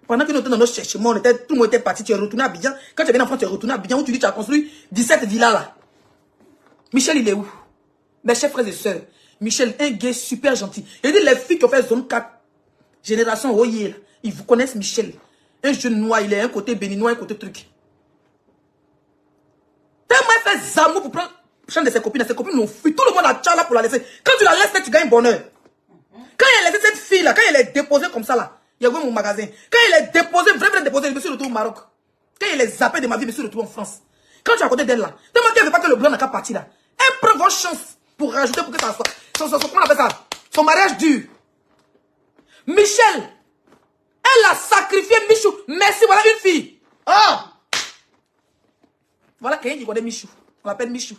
Pendant que nous étions dans notre cherchement, tout le monde était parti. Tu es retourné à Abidjan. Quand tu es venu en France, tu es retourné à Abidjan où tu dis que tu as construit 17 villas là. Michel, il est où? Mes chers frères et sœurs. Michel, un gay super gentil. Il dit les filles qui ont fait zone 4, génération Royer, ils vous connaissent Michel. Un jeune noir, il est un côté béninois, un côté truc. Tellement il fait Zamou pour prendre chambre de ses copines. Ses copines l'ont fui. Tout le monde a tchao là pour la laisser. Quand tu la laisses, tu gagnes bonheur. Quand il a laissé cette fille là, quand elle est déposée comme ça là, il y a mon magasin. Quand il est déposé, vraiment déposé, je me suis retrouvé au Maroc. Quand il est zappé de ma vie, je me suis retrouvé en France. Quand tu es à côté d'elle là, tellement qu'elle ne veut pas que le blanc n'a qu'à partir là. Elle prend votre chance pour rajouter pour que ça soit. Comment on appelle ça? Son mariage dure. Michel, elle a sacrifié Michou. Merci, voilà une fille. Oh! Voilà quelqu'un qui connaît Michou. On l'appelle Michou.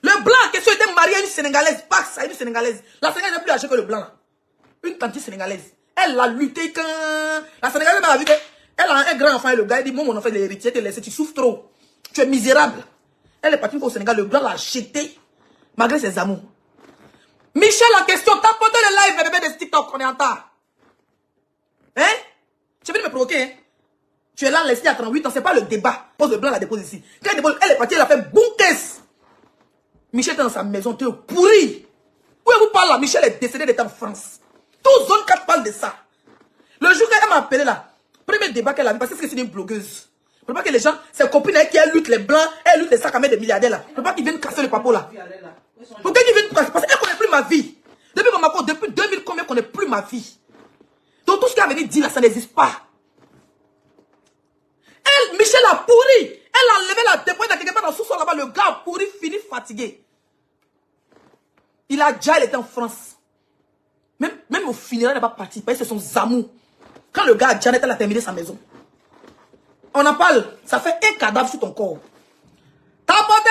Le blanc en question était marié à une Sénégalaise. Pas ça, une Sénégalaise. La Sénégalaise n'est plus âgée que le blanc. Une tante sénégalaise. Elle a lutté quand... La Sénégalaise a vu qu'elle a un grand enfant et le gars dit, moi mon enfant il est héritier, tu souffres trop. Tu es misérable. Elle est partie au Sénégal, le blanc l'a acheté. Malgré ses amours. Michel en question, tapotez le live, bébé de TikTok, on est en retard. Hein? Tu veux me provoquer, hein? Tu es là, Leslie à 38 ans, c'est pas le débat. Pose le blanc, la dépose ici. Quand elle dépose, elle est partie, elle a fait bon caisse. Michel était dans sa maison, tu es pourri. Où elle vous parle là? Michel est décédé d'être en France. Tout zone 4 parle de ça. Le jour qu'elle m'a appelé là, premier débat qu'elle a vu, parce que c'est une blogueuse. Je ne veux pas que les gens, ses copines qui luttent les blancs, elles luttent les sacs à main des milliardaires là. Je ne veux pas qu'ils viennent casser le papo là. Pourquoi ils viennent casser? Parce qu'elle ne connaît plus ma vie. Depuis Bamako, depuis 2000, combien connaît plus ma vie. Donc tout ce qu'elle a venu dire là, ça n'existe pas. Elle, Michel a pourri. Elle a enlevé la dépouille dans quelque part dans le sous-sol là-bas. Le gars a pourri, fini, fatigué. Il a déjà, il était en France. Même au funérail, il n'a pas parti. Parce que c'est son zamou. Quand le gars a Janet, elle a terminé sa maison. On en parle. Ça fait un cadavre sur ton corps. Tapotez!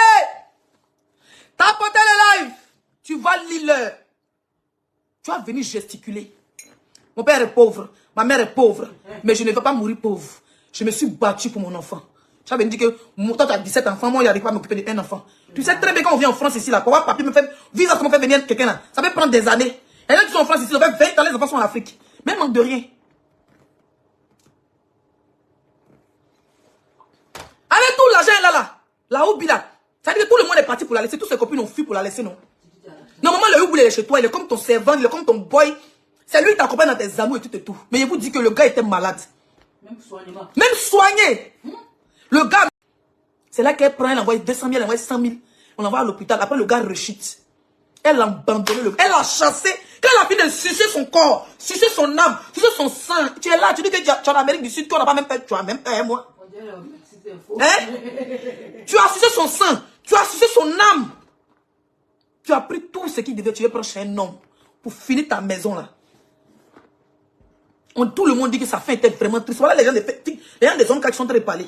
Tapotez le live! Tu vas lire. Tu vas venir gesticuler. Mon père est pauvre. Ma mère est pauvre. Mais je ne veux pas mourir pauvre. Je me suis battu pour mon enfant. Tu vas venir dire que toi, tu as 17 enfants. Moi, il n'arrive pas à m'occuper d'un enfant. Tu sais très bien quand on vient en France ici, là, pour avoir papier, me fait visa, comment faire venir quelqu'un là. Ça peut prendre des années. Et là, qui sont en France ici, ça fait 20 ans, les enfants sont en Afrique. Même manque de rien. Avec tout l'argent là, la Oubi là, ça veut dire que tout le monde est parti pour la laisser, tous ses copines ont fui pour la laisser, non? Normalement, le Oubi il est chez toi, il est comme ton servant, il est comme ton boy. C'est lui qui t'accompagne dans tes amours et tout. Mais je vous dis que le gars était malade. Même soignement. Même soigné. Le gars, c'est là qu'elle prend, elle envoie 200 000, elle envoie 100 000. On l'envoie à l'hôpital. Après, le gars rechute. Elle a abandonné le gars. Elle l'a chassé. Quand elle a fini de sucer son corps, sucer son âme, sucer son sang, tu es là, tu dis que tu es en Amérique du Sud, tu n'as pas même peur, tu as même peur, moi. Hein? Tu as sucé son sang, tu as sucé son âme. Tu as pris tout ce qu'il devait, tu veux prendre chez un homme pour finir ta maison là. Tout le monde dit que sa fin était vraiment triste. Voilà les gens des hommes qui sont très parlés.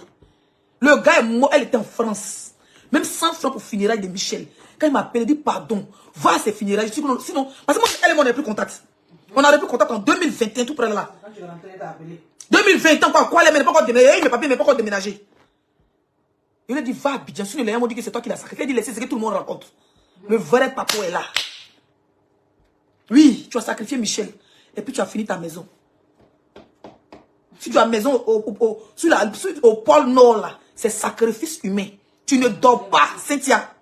Le gars est mort, elle était en France. Même 100 francs pour funérailles de Michel. Quand il m'appelle, il dit pardon, va à ses funérailles. Sinon, parce que moi, elle et moi, on n'a plus contact. On n'aurait plus contact en 2021, tout près de là. Quand tu rentrais, t'as appelé. 2020, quoi, elle n'est pas encore déménagé. Mes papiers, mais pas encore déménagé. Il lui dit, va à Abidjan. Si les gens m'ont dit que c'est toi qui l'as sacrifié, il dit, laissez ce que tout le monde raconte. Le vrai papa est là. Oui, tu as sacrifié Michel. Et puis tu as fini ta maison. Si tu as maison au pôle Nord, là, c'est sacrifice humain. Tu ne dors pas, Cynthia.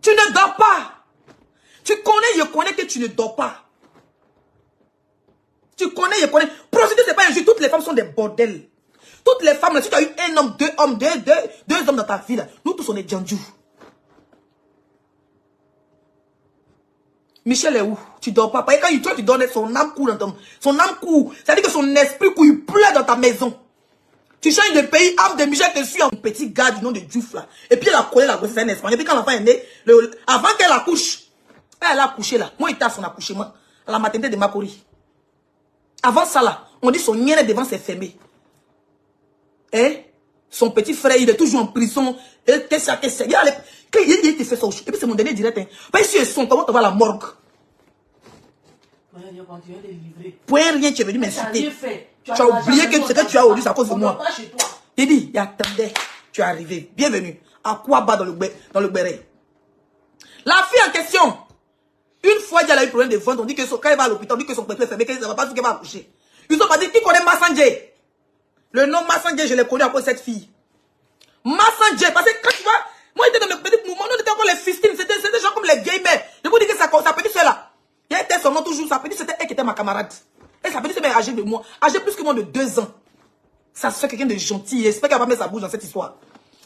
Tu ne dors pas. Tu connais, je connais que tu ne dors pas. Tu connais, je connais. Prostituée, c'est pas un jeu. Toutes les femmes sont des bordels. Toutes les femmes, là, si tu as eu un homme, deux hommes dans ta vie, là, nous tous on est djandjou. Michel est où? Tu dors pas. Parce que quand toi, tu dors, son âme coule dans ton... Son âme coule. C'est-à-dire que son esprit coule, il pleure dans ta maison. Tu changes de pays, âme de Michel te suit un petit gars du nom de Diouf là. Et puis elle a collé la grossesse, c'est un Espagnol. Et puis quand l'enfant est né, avant qu'elle accouche, elle a accouché là. Moi, il était à son accouchement, à la maternité de Makori. Avant ça là, on dit son nien devant s'est fermé. Et son petit frère, il est toujours en prison. Et qu'est-ce que c'est? Il te fait ça. Et puis c'est mon dernier direct. Hein. Parce que si ils sont, comment tu vas à la morgue? Pour rien, tu es venu m'insulter. Tu as oublié que ce que tu as aujourd'hui, c'est à cause de moi. Il dit, il attendait, tu es arrivé. Bienvenue. À quoi bas dans le béret? La fille en question, une fois qu'elle a eu problème de ventre, on dit que quand elle va à l'hôpital, on dit que son pétrole est fermé, qu'elle ne va pas dire qu'elle va accoucher. Ils ont pas dit, qui connaît Massanjé? Le nom Massanjé, je l'ai connu à cause de cette fille. Massanjé, parce que quand tu vois, moi j'étais dans le petit mouvement, nous étions encore les fistines, c'était des gens comme les gamers. Je vous dis que sa petite soeur là, il était son nom toujours, sa petite, c'était elle qui était ma camarade. Et sa petite soeur est âgée de moi, âgée plus que moi de 2 ans. Ça se fait quelqu'un de gentil, j'espère qu'elle va pas mettre sa bouche dans cette histoire.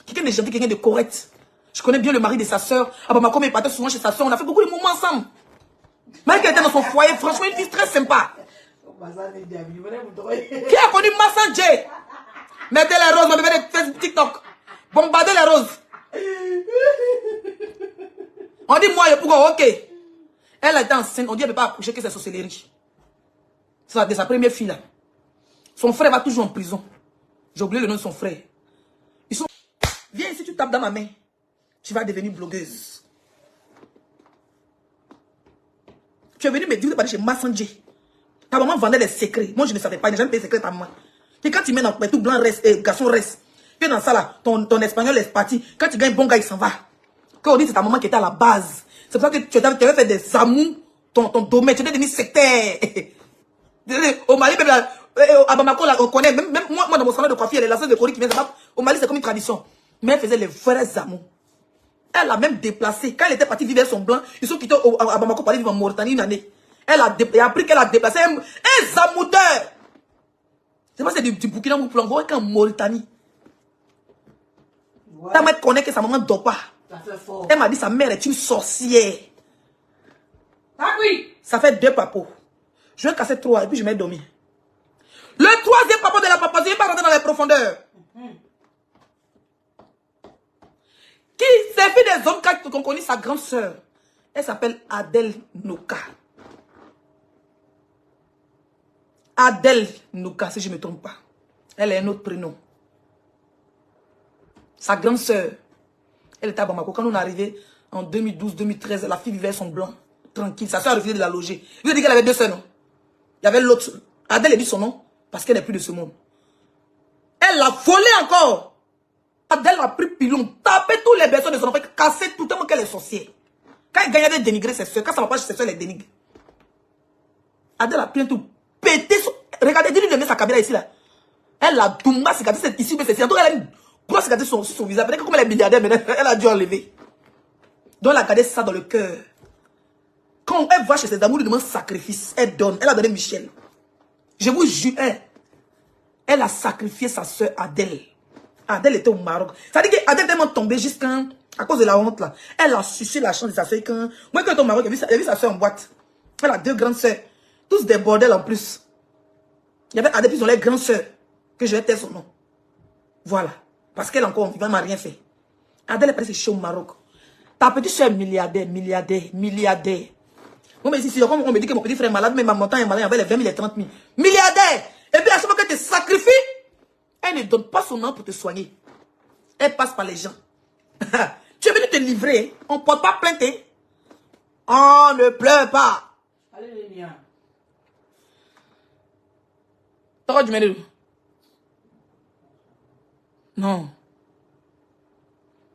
Quelqu'un de gentil, quelqu'un de correct. Je connais bien le mari de sa soeur. Ah bah ma comme il partait souvent chez sa soeur, on a fait beaucoup de moments ensemble. Même qu'elle était dans son foyer, franchement une fille très sympa. Qui a connu Massanjé? Mettez les roses, on devait faire TikTok. Bombardez les roses. On dit moi, pourquoi? Ok. Elle a été enceinte, on dit elle ne peut pas accoucher que c'est sorcellerie. C'est de sa première fille là. Son frère va toujours en prison. J'ai oublié le nom de son frère. Ils sont... Viens ici, tu tapes dans ma main. Tu vas devenir blogueuse. Tu es venu me dire de parler chez Massanjé. Ta maman vendait des secrets. Moi, je ne savais pas. Il n'a jamais payé des secrets à ta maman. Et quand tu mets dans tout blanc reste, garçon reste. Tu es dans ça là, ton espagnol est parti. Quand tu gagnes bon gars, il s'en va. Quand on dit que c'est ta maman qui était à la base. C'est pour ça que tu avais fait des amours, ton domaine. Tu étais devenu sectaire. Au Mali, même là, à Bamako, là, on connaît. Même moi, dans mon salon de coiffure, la sœur de Corée qui vient de là. Au Mali, c'est comme une tradition. Mais elle faisait les vrais amours. Elle a même déplacé. Quand elle était partie vivre avec son blanc, ils sont quittés à Bamako pour aller vivre en Mauritanie une année. Elle a appris qu'elle a déplacé un zamoudeur. C'est pas c'est du Burkina Faso pour l'envoyer qu'en Mauritanie. Ouais. Ta mère connaît que sa maman ne dort pas. Elle m'a dit sa mère est une sorcière. Ah oui. Ça fait 2 papos. Je vais casser 3 et puis je vais dormir. Le 3e papo de la papa, je ne vais pas rentrer dans les profondeurs. Qui s'est fait des hommes qu'on connaît sa grande soeur. Elle s'appelle Adèle Nouka. Adèle Nouka, si je ne me trompe pas. Elle est un autre prénom. Sa grande soeur, elle était à Bamako. Quand on est arrivé en 2012-2013, la fille vivait son blanc, tranquille. Sa soeur a refusé de la loger. Je lui ai dit qu'elle avait 2 soeurs, non? Il y avait l'autre. Adèle a dit son nom parce qu'elle n'est plus de ce monde. Elle l'a volé encore. Adèle a pris pilon, tapé tous les berceaux de son enfant, cassé tout le temps qu'elle est sorcière. Quand elle gagnait, elle dénigrait ses soeurs. Quand ça ne va pas chez ses soeurs, elle les dénigre. Adèle a pris un tout. Pété son... Regardez, dis-lui de mettre sa caméra ici là. Elle a Dumba cicatrice ici, mais c'est. En tout cas, elle a une grosse cicatrice sur son visage. Peut-être que comme elle est milliardaire, elle a dû enlever. Donc elle a gardé ça dans le cœur. Quand elle va chez ses amours, elle demande sacrifice. Elle donne. Elle a donné Michel. Je vous jure, elle a sacrifié sa soeur Adèle. Adèle était au Maroc. Ça veut dire qu'Adèle est tellement tombée jusqu'à à cause de la honte là. Elle a sucé la chance de sa soeur. Moi, quand j'étais au Maroc, j'ai vu sa soeur en boîte. Elle a 2 grandes soeurs. Tous des bordels en plus. Il y avait Adèle, puis ils ont les grandes soeurs. Que je vais taire son nom. Voilà. Parce qu'elle encore, elle m'a rien fait. Adèle est partie chez au Maroc. Ta petite soeur est milliardaire. Moi, mais ici, on me dit que mon petit frère est malade, mais ma montagne est malade, avec les 20 000 et 30 000. Milliardaire! Et puis à chaque fois qu'elle te sacrifie, elle ne donne pas son nom pour te soigner. Elle passe par les gens. Tu es venu te livrer. On ne porte pas plainte. On ne pleure pas. Allez, les miens. T'auras du mêlé. Non.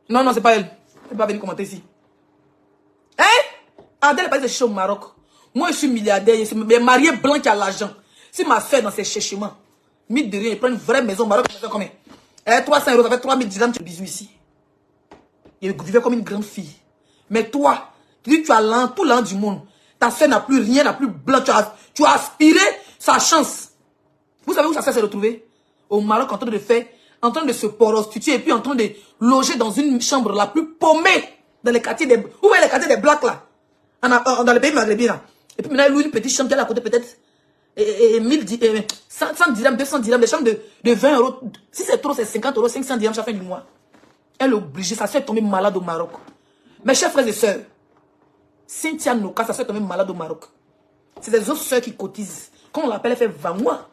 Non, c'est pas elle. Elle n'est pas venue commenter ici. Hein? Adèle est pas chez au Maroc. Moi, je suis milliardaire. Je suis marié blanc qui a l'argent. Si ma soeur dans ses cherchements, mille de rien, il prend une vraie maison au Maroc, maison combien? 300 €, ça fait 3 000 dirhams, tu bisous ici. Il vivait comme une grande fille. Mais toi, tu dis que tu as tout l'an du monde. Ta soeur n'a plus rien, n'a plus blanc. Tu as aspiré sa chance. Vous savez où sa soeur s'est retrouvée? Au Maroc, en train de se prostituer et puis en train de loger dans une chambre la plus paumée dans les quartiers des... Où est les quartiers des blacks là? Dans les pays maghrébins là. Et puis maintenant, elle loue une petite chambre qui est à côté peut-être 100 dirhams, 200 dirhams, des chambres de 20 €. Si c'est trop, c'est 50 €, 500 dirhams chaque fin du mois. Elle est obligée, sa soeur est tombée malade au Maroc. Mes chers frères et sœurs, Cynthia Noka, sa soeur est tombée malade au Maroc. C'est des autres sœurs qui cotisent. Quand on l'appelle, elle fait 20 mois.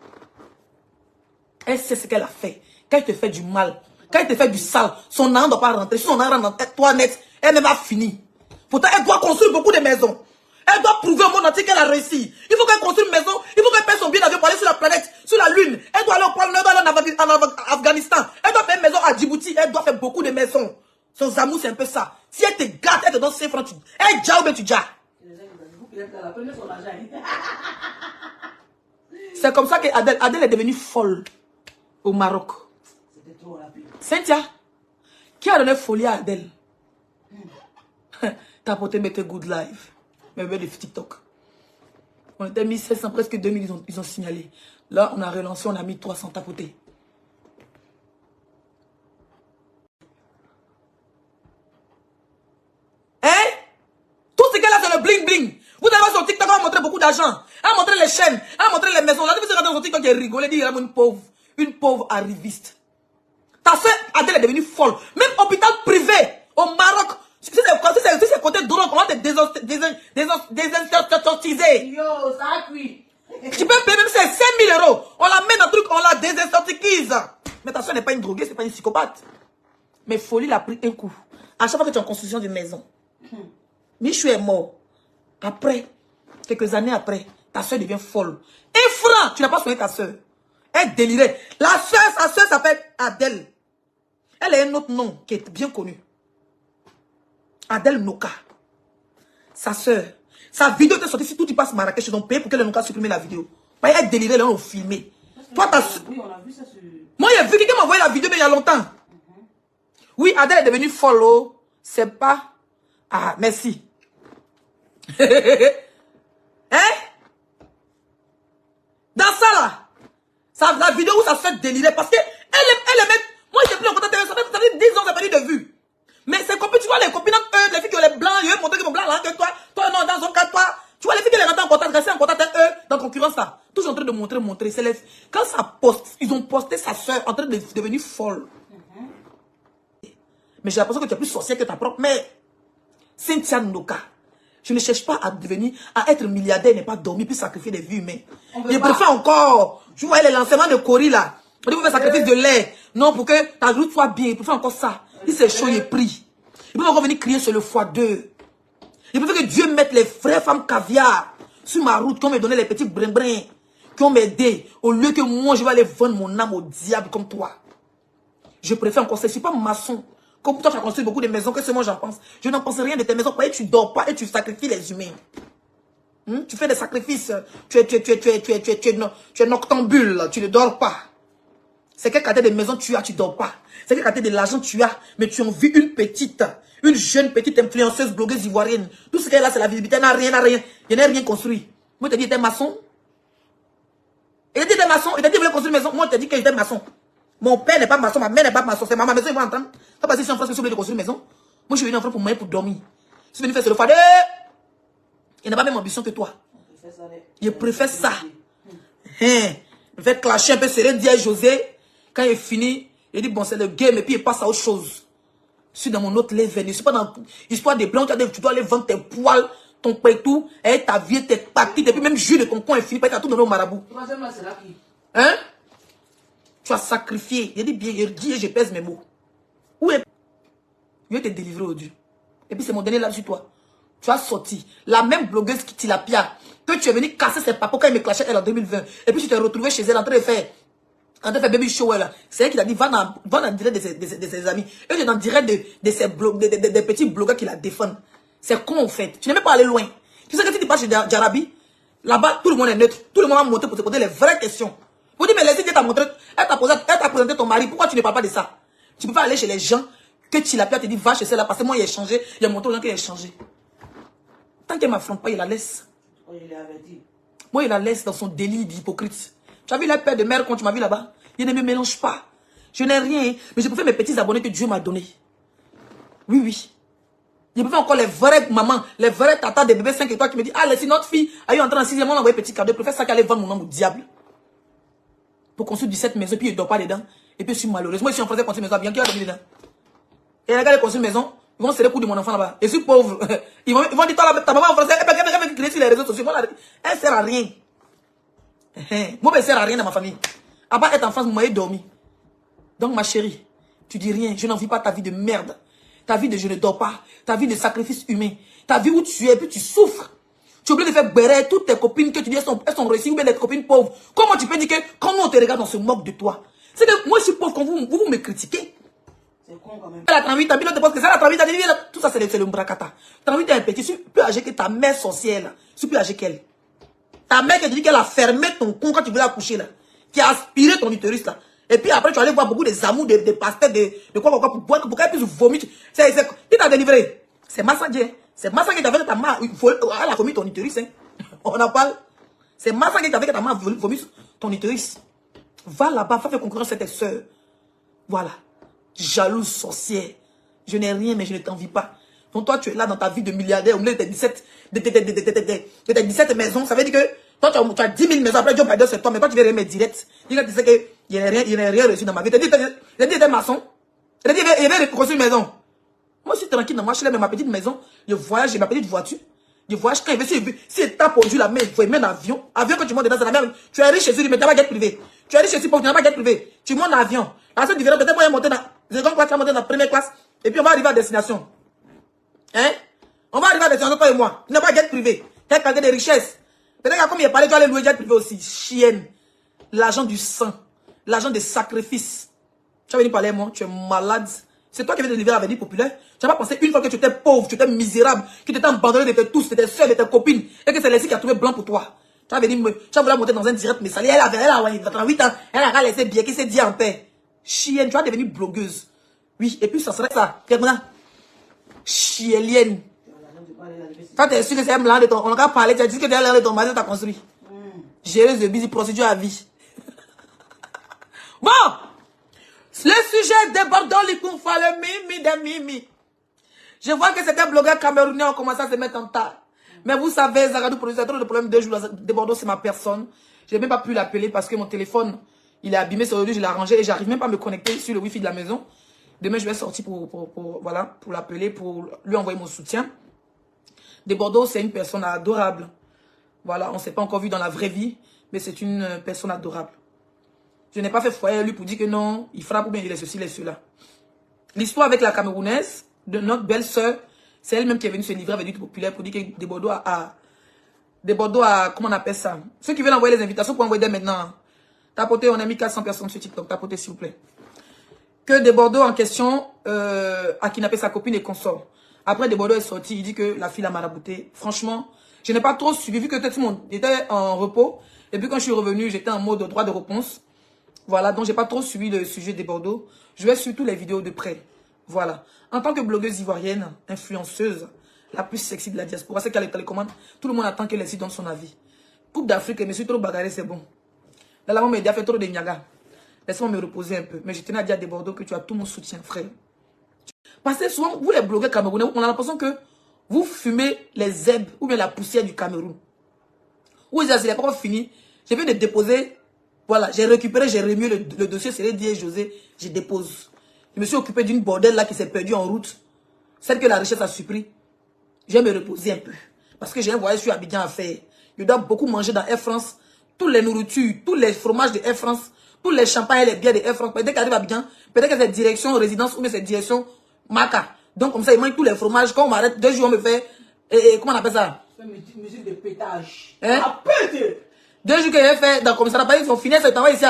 Elle sait ce qu'elle a fait. Quand elle te fait du mal, quand elle te fait du sale, son argent ne doit pas rentrer. Si son argent rentre dans toi net, elle n'est pas finie. Pourtant, elle doit construire beaucoup de maisons. Elle doit prouver au monde entier qu'elle a réussi. Il faut qu'elle construise une maison. Il faut qu'elle paye son billet d'avion pour aller sur la planète, sur la lune. Elle doit aller au Pôle Nord, elle doit aller en Afghanistan. Elle doit faire une maison à Djibouti. Elle doit faire beaucoup de maisons. Son amour, c'est un peu ça. Si elle te gâte, elle te donne 5 francs. Elle dja ou bien tu dja. C'est comme ça qu'Adèle est devenue folle au Maroc. C'était trop rapide. Cynthia, qui a donné folie à Adèle? T'as porté Better Good Life. Mais de TikTok. On était 1700, presque 2000, ils ont signalé. Là, on a relancé, on a mis 300 tapotés. Hein? Tout ce qu'elle a, c'est le bling bling. Vous avez sur TikTok, elle a montré beaucoup d'argent. Elle a montré les chaînes, elle a montré les maisons. Là, vous avez sur TikTok, elle rigolait, dit, il y a une pauvre arriviste. Ta soeur Adèle est devenue folle. Même hôpital privé au Maroc. Si c'est côté drogue, on va te désintoxiser. Yo, ça a cuit. Tu peux payer même 5 000 €. On la met dans le truc, on la désintoxise. Mais ta soeur n'est pas une droguée, c'est pas une psychopathe. Mais folie l'a pris un coup. À chaque fois que tu es en construction d'une maison, Michou est mort. Après, quelques années après, ta soeur devient folle. 1 franc, tu n'as pas soigné ta soeur. Elle délirait. Sa soeur s'appelle Adèle. Elle a un autre nom qui est bien connu. Adèle Noka. Sa soeur. Sa vidéo était sortie. Si tout y passe Marrakech, ils ont payé pour qu'elle Noka supprime la vidéo. Elle délirait, là, on filmé. Toi, oui, on a vu ça sur... Moi, j'ai vu quelqu'un m'a envoyé la vidéo, mais il y a longtemps. Oui, Adèle est devenue follow. C'est pas... Ah, merci. Hein? Dans ça, là, la vidéo où ça se fait délirer, parce que elle est même... Moi, j'ai plus en contact avec elle, ça fait 10 ans, ça fait de vue. Mais c'est comme tu vois les copines, les filles qui ont les blancs, ils veulent montrer qu'ils sont blancs là, que toi, non, dans son cas, toi, tu vois les filles qui les rentrent en contact, rester en contact avec eux, dans la concurrence là. Toujours en train de montrer. C'est les... Quand ça poste, ils ont posté sa soeur en train de devenir folle. Mais j'ai l'impression que tu es plus sorcière que ta propre mère. Cynthia Noka. Je ne cherche pas à être milliardaire, n'est pas dormir, puis sacrifier des vies humaines. Je préfère encore, tu vois les lancements de Cori là. On dit, vous faites sacrifice de lait. Non, pour que ta route soit bien, il préfère encore ça. Si c'est chaud, il est pris. Il peut encore venir crier sur le x2. Il préfère que Dieu mette les vraies femmes caviar sur ma route, qui ont me donné les petits brin-brin, qui ont m'aidé, au lieu que moi, je vais aller vendre mon âme au diable comme toi. Je préfère encore ça. Je ne suis pas maçon. Comme toi, tu as construit beaucoup de maisons, que c'est moi j'en pense. Je n'en pense rien de tes maisons. Tu ne dors pas et tu sacrifies les humains. Tu fais des sacrifices. Tu es noctambule. Tu ne dors pas. C'est quel quartier de maison tu as, tu dors pas. C'est quel quartier de l'argent tu as, mais tu envies une jeune petite influenceuse, blogueuse ivoirienne. Tout ce qu'elle a, c'est la visibilité. Elle n'a rien. Il n'a rien construit. Moi, je t'ai dit, il était maçon. Il a dit, il était maçon. Il a dit, il voulait construire une maison. Moi, je t'ai dit qu'il était maçon. Mon père n'est pas maçon, ma mère n'est pas maçon. C'est ma maison, ils vont entendre. Ça parce que si en France, je suis obligé de construire une maison. Moi, je suis venu en France pour manger, pour dormir. Je suis venu faire ce fadé. Il n'a pas même ambition que toi. Il préfère ça. Il préfère clasher un peu, serrer, dire à José. Quand il est fini, il dit, bon, c'est le game, et puis il passe à autre chose. Je suis dans mon autre level. Je ne suis pas dans l'histoire des blancs, tu dois aller vendre tes poils, ton pétou, et ta vie, tes parties, et puis même jus de ton coin est fini, tu as tout donné au marabout. Hein? Tu as sacrifié. Il dit bien, il dit, je pèse mes mots. Où est... Je vais te délivrer au Dieu. Et puis c'est mon dernier là sur toi. Tu as sorti la même blogueuse qui Tilapia, que tu es venu casser ses papos quand il me clashait elle en 2020. Et puis tu t'es retrouvé chez elle en train de faire baby show là. C'est elle qui t'a dit va dans direct de ses amis. Et tu es dans direct de ses des petits blogueurs qui la défendent. C'est con en fait. Tu n'es même pas allé loin. Tu sais que si tu passes chez Jarabi, là-bas tout le monde est neutre. Tout le monde a monté pour te poser les vraies questions. Vous dites mais laissez Dieu t'a montré, elle t'a présenté ton mari. Pourquoi tu ne parles pas de ça? Tu peux pas aller chez les gens que Tilapia te dit va chez celle-là parce que moi il a changé. Il a montré aux gens qu'il a changé. Tant qu'elle ne m'affronte pas, il la laisse. Moi, il la laisse dans son délit d'hypocrite. Tu as vu la paix de mère quand tu m'as vu là-bas? Il ne me mélange pas. Je n'ai rien, mais je peux faire mes petits abonnés que Dieu m'a donné. Oui. Je peux faire encore les vraies mamans, les vraies tatas des bébés 5 étoiles qui me disent, ah, laissez notre fille, elle est entrée en 6e, on a envoyé petit cadeau. Je préfère ça qu'aller vendre mon nom au diable. Pour construire 17 maisons, puis il ne dort pas dedans. Et puis je suis malheureuse. Moi, je suis en français construire une maison, bien qu'il va dormir dedans. Et regarde, construire une maison. Ils vont se coups de mon enfant là-bas. Et je suis pauvre. Ils vont dire, toi, ta maman en français, elle va créer sur les réseaux sociaux. Elle sert à rien. Moi, elle sert à rien dans ma famille. À part être en France, moi, j'ai dormi. Donc, ma chérie, tu dis rien. Je n'en vis pas ta vie de merde. Ta vie de je ne dors pas. Ta vie de sacrifice humain. Ta vie où tu es, puis tu souffres. Tu es obligé de faire bérer toutes tes copines que tu dis, elles sont réussies, ou bien des copines pauvres. Comment tu peux dire que quand nous on te regarde, on se moque de toi? C'est que moi, je suis pauvre quand vous me critiquez. C'est con quand même. La tranvite, tu penses que c'est la tranvite, tout ça c'est le bracata. Tranvite est un petit, je suis plus âgé que ta mère sorcière là. Je suis plus âgé qu'elle. Ta mère qui te dit qu'elle a fermé ton con quand tu voulais accoucher là. Qui a aspiré ton utérus là. Et puis après tu vas aller voir beaucoup des amours, des pastèques, de quoi pour qu'elle puisse vomir. Qui t'a délivré? C'est Massadje. C'est Massadje qui t'a fait que ta mère, elle a vomi ton utérus. Hein. On en parle. C'est Massadje qui t'a fait que ta mère a vomi ton utérus. Va là-bas, va faire concurrence à tes soeurs. Voilà. Jalouse sorcière. Je n'ai rien, mais je ne t'envie pas. Donc toi, tu es là dans ta vie de milliardaire, au milieu de tes 17 maisons. Ça veut dire que toi, tu as 10 000 maisons. Après, Dieu Biden, c'est toi, mais toi, tu veux rien mettre direct. Tu sais que il n'y a rien reçu dans ma vie. Tu as dit, maçon. Tu as dit, il avait reconstruit une maison. Moi, je suis tranquille dans ma chambre, ma petite maison. Je voyage, j'ai ma petite voiture. Je voyage quand il veut. Si tu as produit la main, il faut mettre un avion. Avion, quand tu montes dedans, c'est la même. Tu es riche chez lui, mais tu n'as pas de jet privé. Tu es riche chez lui, tu n'as pas de jet privé. Tu montes en avion. La seule différence, peut-être, moi, monter dans seconde classe, monter dans la première classe. Et puis, on va arriver à destination. Hein? On va arriver à destination, toi et moi. Tu n'as pas de jet privé. Tu as quelqu'un de richesse. Peut-être que comme il a parlé, tu vas aller louer jet privé aussi. Chienne. L'argent du sang. L'argent des sacrifices. Tu as venu parler à moi, tu es malade. C'est toi qui viens de délivrer la vie populaire. Tu n'as pas pensé une fois que tu étais pauvre, tu étais misérable, que tu étais abandonné de tous, de tes soeurs, de tes copines, et que c'est Leslie qui a trouvé blanc pour toi. Tu as voulu monter dans un direct, mais ça, elle a 28 ans, elle a laissé bien, qui s'est dit en paix. Chienne, tu vas devenir blogueuse. Oui, et puis ça serait ça. Chielienne. Quand tu es sûr que c'est un blanc de ton, on a parlé, tu as dit que derrière de ton mari, tu as construit. Géreuse de busy, procédure à vie. Bon! Le sujet débordant les coups, le mimi de mimi. Je vois que certains blogueurs camerounais ont commencé à se mettre en tas. Mais vous savez, Zagadou produit trop de problèmes 2 jours. Débordant, c'est ma personne. Je n'ai même pas pu l'appeler parce que mon téléphone, il est abîmé. C'est aujourd'hui, je l'ai arrangé et j'arrive même pas à me connecter sur le wifi de la maison. Demain, je vais sortir pour l'appeler, pour lui envoyer mon soutien. Débordant, c'est une personne adorable. Voilà, on ne s'est pas encore vu dans la vraie vie, mais c'est une personne adorable. Je n'ai pas fait foyer à lui pour dire que non, il frappe ou bien il est ceci, il est cela. L'histoire avec la Camerounaise, de notre belle-sœur, c'est elle-même qui est venue se livrer avec du populaire pour dire que des Bordeaux a, comment on appelle ça? Ceux qui veulent envoyer les invitations pour envoyer dès maintenant. Tapotez, on a mis 400 personnes sur TikTok, tapotez s'il vous plaît. Que des Bordeaux en question a kidnappé sa copine et consort. Après, des Bordeaux est sorti, il dit que la fille l'a marabouté. Franchement, je n'ai pas trop suivi, vu que tout le monde était en repos. Et puis quand je suis revenu, j'étais en mode droit de réponse. Voilà, donc j'ai pas trop suivi le sujet des Bordeaux. Je vais suivre toutes les vidéos de près. Voilà. En tant que blogueuse ivoirienne, influenceuse, la plus sexy de la diaspora, c'est qu'elle est télécommande. Tout le monde attend que Leslie donne son avis. Coupe d'Afrique, je me suis trop bagarré, c'est bon. Là, la média fait trop de niaga. Laisse-moi me reposer un peu. Mais je tenais à dire à des Bordeaux que tu as tout mon soutien, frère. Parce que souvent, vous les blogueurs camerounais, on a l'impression que vous fumez les herbes ou bien la poussière du Cameroun. Oui, ça, c'est pas fini. Je viens de déposer. Voilà, j'ai récupéré, j'ai remué le dossier, c'est dit José, je dépose. Je me suis occupé d'une bordelle là qui s'est perdue en route. Celle que la richesse a surpris. Je vais me reposer un peu. Parce que j'ai un voyage sur Abidjan à faire. Je dois beaucoup manger dans Air France. Toutes les nourritures, tous les fromages de Air France, tous les champagnes et les bières de Air France. Peut-être qu'arrive à Abidjan, peut-être que c'est direction résidence ou bien c'est direction Maca. Donc comme ça, ils mangent tous les fromages. Quand on m'arrête 2 jours, on me fait... comment on appelle ça? Musique de pétage. Hein? Ah, pète! 2 jours que j'ai fait dans le commissariat, ils ont fini, ils t'envoient ici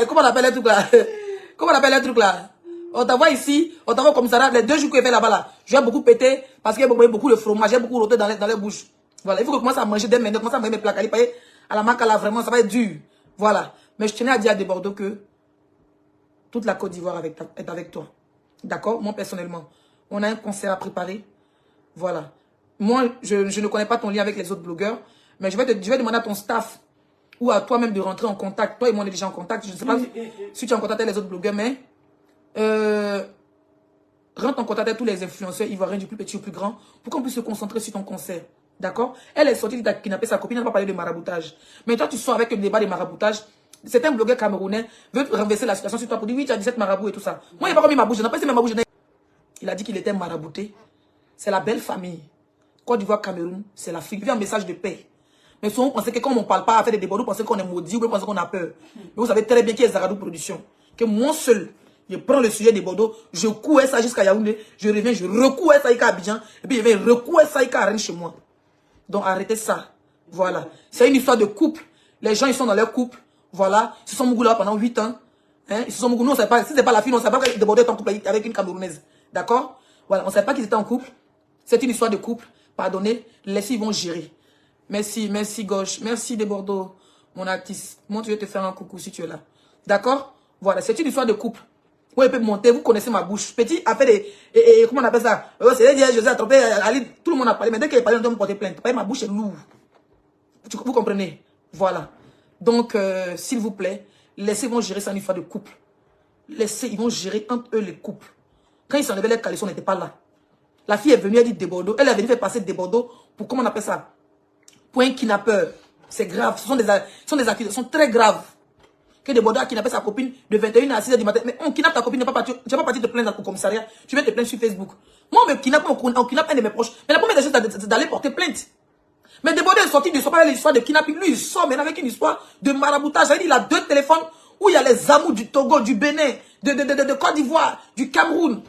comment on appelle les trucs là? Comment on appelle les trucs là? On t'envoie ici, on t'envoie au commissariat, les 2 jours que j'ai fait là-bas là. Je vais beaucoup péter parce qu'il y a beaucoup de fromage, j'ai beaucoup roté dans les bouches. Voilà, il faut que je commence à manger dès maintenant, commence à manger mes plats calipayés à la marque là, vraiment, ça va être dur. Voilà. Mais je tenais à dire à des Bordeaux que toute la Côte d'Ivoire est avec toi. D'accord? Moi personnellement, on a un concert à préparer. Voilà. Moi, je ne connais pas ton lien avec les autres blogueurs. Mais je vais demander à ton staff ou à toi-même de rentrer en contact. Toi et moi, on est déjà en contact. Je ne sais pas si tu es en contact avec les autres blogueurs, mais rentre en contact avec tous les influenceurs ivoiriens du plus petit au plus grand pour qu'on puisse se concentrer sur ton concert. D'accord? Elle est sortie de kidnapper sa copine, elle n'a pas parlé de maraboutage. Mais toi, tu sors avec le débat des maraboutage. Certains blogueurs camerounais veulent renverser la situation sur toi pour dire oui, tu as 17 marabouts et tout ça. Moi, il n'a pas remis ma bouche. Je n'ai pas dit ma bouche. Il a dit qu'il était marabouté. C'est la belle famille. Côte d'Ivoire, Cameroun, c'est l'Afrique. Il y a un message de paix. Mais souvent, on pensait que quand on ne parle pas à faire des débats, on pensait qu'on est maudit ou on pensait qu'on a peur. Mais vous savez très bien qu'il y a Zaradou Production. Que moi seul, je prends le sujet des Bordeaux, je couais ça jusqu'à Yaoundé, je reviens, je recouais ça à Abidjan, et puis je vais recouer ça à Rennes chez moi. Donc arrêtez ça. Voilà. C'est une histoire de couple. Les gens, ils sont dans leur couple. Voilà. Ils se sont mougous là pendant 8 ans. Hein? Ils se sont mougous. Nous, on ne sait pas. Si ce n'est pas la fille, on ne sait pas que des Bordeaux est en couple avec une Camerounaise. D'accord? Voilà. On ne sait pas qu'ils étaient en couple. C'est une histoire de couple. Pardonnez. Les filles vont gérer. Merci, merci Gauche. Merci des Bordeaux, mon artiste. Moi, tu veux te faire un coucou si tu es là. D'accord? Voilà, c'est une histoire de couple. Vous pouvez monter, vous connaissez ma bouche. Petit a fait des... comment on appelle ça? C'est dire, José a trompé, Ali, tout le monde a parlé. Mais dès qu'il a parlé, on doit me porter plainte. Ma bouche est lourde. Vous comprenez? Voilà. Donc, s'il vous plaît, laissez, ils vont gérer ça une histoire de couple. Laissez, ils vont gérer entre eux les couples. Quand ils s'enlevaient les caleçons, on n'était pas là. La fille est venue, elle dit des Bordeaux. Elle est venue faire passer des Bordeaux pour, comment on appelle ça? Pour un kidnappeur. C'est grave. Ce sont des accusations très graves. Que des Bordeaux a kidnappé sa copine de 21 à 6h du matin. Mais on kidnappe ta copine, tu n'es pas parti te plaindre au commissariat. Tu viens te plaindre sur Facebook. Moi, on me kidnappe, on kidnappe un de mes proches. Mais la première des choses, c'est d'aller porter plainte. Mais des Bordeaux est sorti, ne sont pas l'histoire de kidnapping. Lui, il sort maintenant avec une histoire de maraboutage. Ça veut dire il a 2 téléphones où il y a les amours du Togo, du Bénin, de Côte d'Ivoire, du Cameroun.